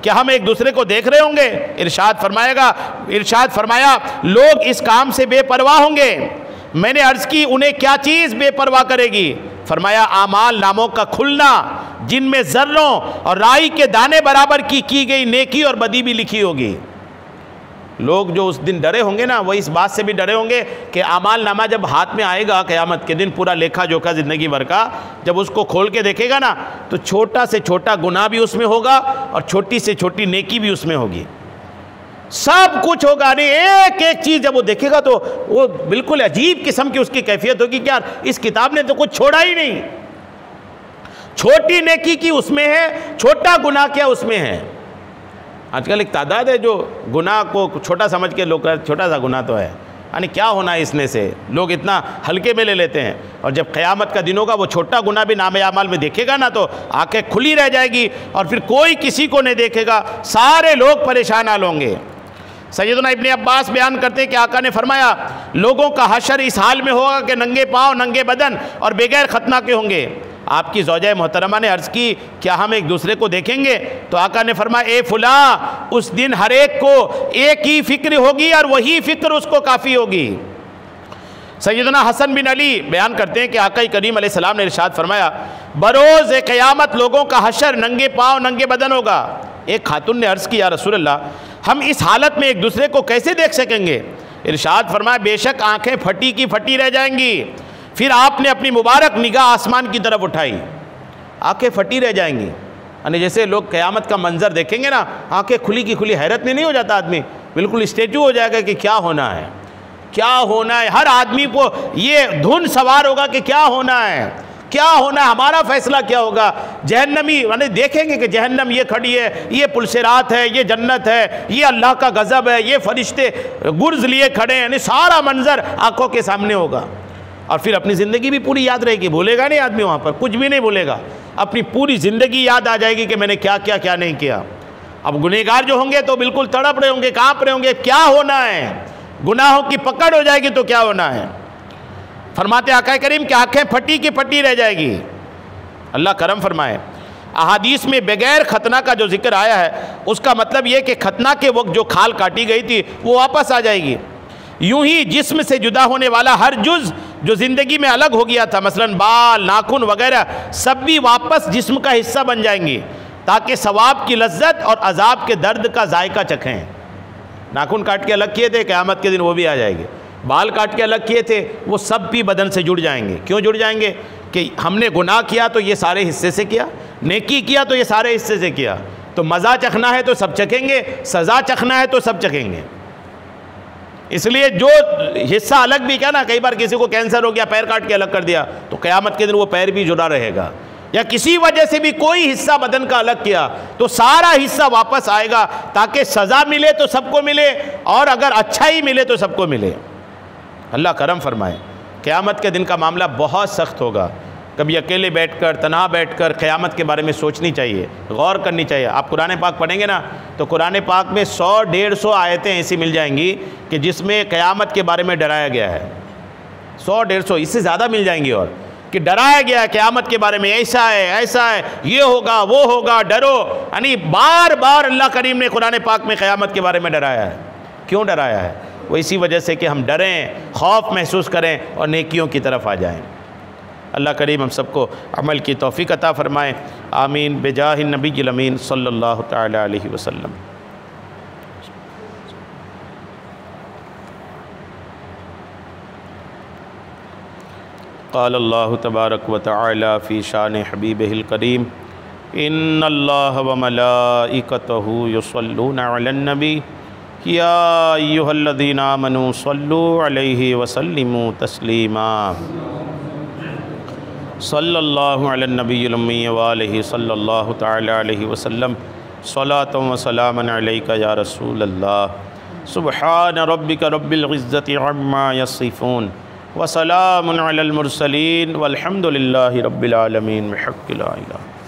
क्या हम एक दूसरे को देख रहे होंगे? इरशाद फरमाया, लोग इस काम से बेपरवाह होंगे। मैंने अर्ज़ की, उन्हें क्या चीज़ बेपरवाह करेगी? फरमाया, आमाल नामों का खुलना, जिनमें ज़र्रों और राई के दाने बराबर की गई नेकी और बदी भी लिखी होगी। लोग जो उस दिन डरे होंगे ना, वो इस बात से भी डरे होंगे कि आमाल नामा जब हाथ में आएगा क़यामत के दिन, पूरा लेखा जोखा ज़िंदगी भर का, जब उसको खोल के देखेगा ना, तो छोटा से छोटा गुनाह भी उसमें होगा और छोटी से छोटी नेकी भी उसमें होगी। सब कुछ होगा। अरे एक एक चीज़ जब वो देखेगा तो वो बिल्कुल अजीब किस्म की उसकी कैफियत होगी, क्या इस किताब ने तो कुछ छोड़ा ही नहीं। छोटी नेकी की उसमें है, छोटा गुनाह क्या उसमें है। आजकल एक तादाद है जो गुनाह को छोटा समझ के लोग, छोटा सा गुनाह तो है, यानी क्या होना है इसने से, लोग इतना हल्के में ले लेते हैं। और जब क़यामत का दिन होगा, वो छोटा गुनाह भी नाम आमाल में देखेगा ना, तो आंखें खुली रह जाएगी और फिर कोई किसी को नहीं देखेगा, सारे लोग परेशान हाल होंगे। सैयदना इब्ने अब्बास बयान करते हैं कि आका ने फरमाया, लोगों का हशर इस हाल में होगा कि नंगे पाँव नंगे बदन और बगैर खतना के होंगे। आपकी ज़ौजा मोहतरमा ने अर्ज़ की, क्या हम एक दूसरे को देखेंगे? तो आका ने फरमाया, ए फुला, उस दिन हर एक को एक ही फ़िक्र होगी और वही फ़िक्र उसको काफ़ी होगी। सैयदना हसन बिन अली बयान करते हैं कि आका करीम अलैहिस्सलाम ने इरशाद फरमाया, बरोज़ क़यामत लोगों का हशर नंगे पाँव नंगे बदन होगा। एक खातून ने अर्ज़ की, या रसूल अल्लाह, हम इस हालत में एक दूसरे को कैसे देख सकेंगे? इरशाद फरमाया, बेशक आँखें फटी की फटी रह जाएंगी। फिर आपने अपनी मुबारक निगाह आसमान की तरफ उठाई, आंखें फटी रह जाएंगी। यानी जैसे लोग क़यामत का मंजर देखेंगे ना, आंखें खुली की खुली, हैरत में नहीं हो जाता आदमी, बिल्कुल स्टेचू हो जाएगा कि क्या होना है, क्या होना है। हर आदमी को ये धुन सवार होगा कि क्या होना है, क्या होना है, हमारा फैसला क्या होगा। जहन्नमी यानी देखेंगे कि जहन्नम ये खड़ी है, ये पुलसिरात है, ये जन्नत है, ये अल्लाह का गज़ब है, ये फरिश्ते गुर्ज लिए खड़े हैं, यानी सारा मंजर आंखों के सामने होगा। और फिर अपनी ज़िंदगी भी पूरी याद रहेगी, भूलेगा नहीं आदमी, वहाँ पर कुछ भी नहीं भूलेगा, अपनी पूरी ज़िंदगी याद आ जाएगी कि मैंने क्या किया क्या नहीं किया। अब गुनहगार जो होंगे तो बिल्कुल तड़प रहे होंगे, काँप रहे होंगे, क्या होना है, गुनाहों की पकड़ हो जाएगी तो क्या होना है। फरमाते आका करीम कि आँखें फटी की फटी रह जाएगी। अल्लाह करम फरमाए। अहादीस में बगैर खतना का जो जिक्र आया है, उसका मतलब ये कि खतना के वक्त जो खाल काटी गई थी वो वापस आ जाएगी। यूं ही जिस्म से जुदा होने वाला हर जुज़ जो ज़िंदगी में अलग हो गया था, मसलन बाल नाखून वगैरह, सब भी वापस जिस्म का हिस्सा बन जाएंगी, ताकि सवाब की लज्जत और अजाब के दर्द का जायका चखें। नाखून काट के अलग किए थे, क़यामत के दिन वो भी आ जाएंगे। बाल काट के अलग किए थे, वो सब भी बदन से जुड़ जाएंगे। क्यों जुड़ जाएंगे? कि हमने गुनाह किया तो ये सारे हिस्से से किया, नेकी किया तो ये सारे हिस्से से किया। तो मज़ा चखना है तो सब चखेंगे, सज़ा चखना है तो सब चखेंगे। इसलिए जो हिस्सा अलग भी क्या ना, कई बार किसी को कैंसर हो गया, पैर काट के अलग कर दिया, तो क़यामत के दिन वो पैर भी जुड़ा रहेगा। या किसी वजह से भी कोई हिस्सा बदन का अलग किया तो सारा हिस्सा वापस आएगा, ताकि सज़ा मिले तो सबको मिले और अगर अच्छा ही मिले तो सबको मिले। अल्लाह करम फरमाए। क़यामत के दिन का मामला बहुत सख्त होगा। कभी अकेले बैठकर, तन्हा बैठकर क़यामत के बारे में सोचनी चाहिए, गौर करनी चाहिए। आप कुरान पाक पढ़ेंगे ना, तो कुरान पाक में 100-150 आयतें ऐसी मिल जाएंगी कि जिसमें क़यामत के बारे में डराया गया है। 100-150, इससे ज़्यादा मिल जाएंगी, और कि डराया गया है क़यामत के बारे में, ऐसा है, ये होगा, वो होगा, डरो। यानी बार बार अल्लाह करीम ने कुरान पाक में क़यामत के बारे में डराया है। क्यों डराया है? वो इसी वजह से कि हम डरें, खौफ महसूस करें और नेकियों की तरफ आ जाएं। अल्लाह करीम हम सबको अमल की तौफीक अता फ़रमाएँ। आमीन बेजाहि नबील अमीन सल्लल्लाहु तआला अलैहि वसल्लम। क़ाल अल्लाहु तबारक व तआला फ़ी शान हबीबिहिल करीम इन्नल्लाह व मलाइकतहु युसल्लूना अलन नबी या अय्युहल्लज़ीना आमनू सल्लू अलैहि व सल्लिमू तस्लीमा सल्लल्लाहु अलन नबिय्यिल उम्मी व आलिहि सल्लल्लाहु तआला अलैहि वसल्लम सलातun व सलामन अलैका या रसूलल्लाह सुब्हान रब्बिका रब्बिल इज़्ज़ति अम्मा यसिफून व सलामुन अलल मुरसलीन वल्हम्दुलिल्लाहि रब्बिल आलमीन बिहक़्क़ि ला इलाहा।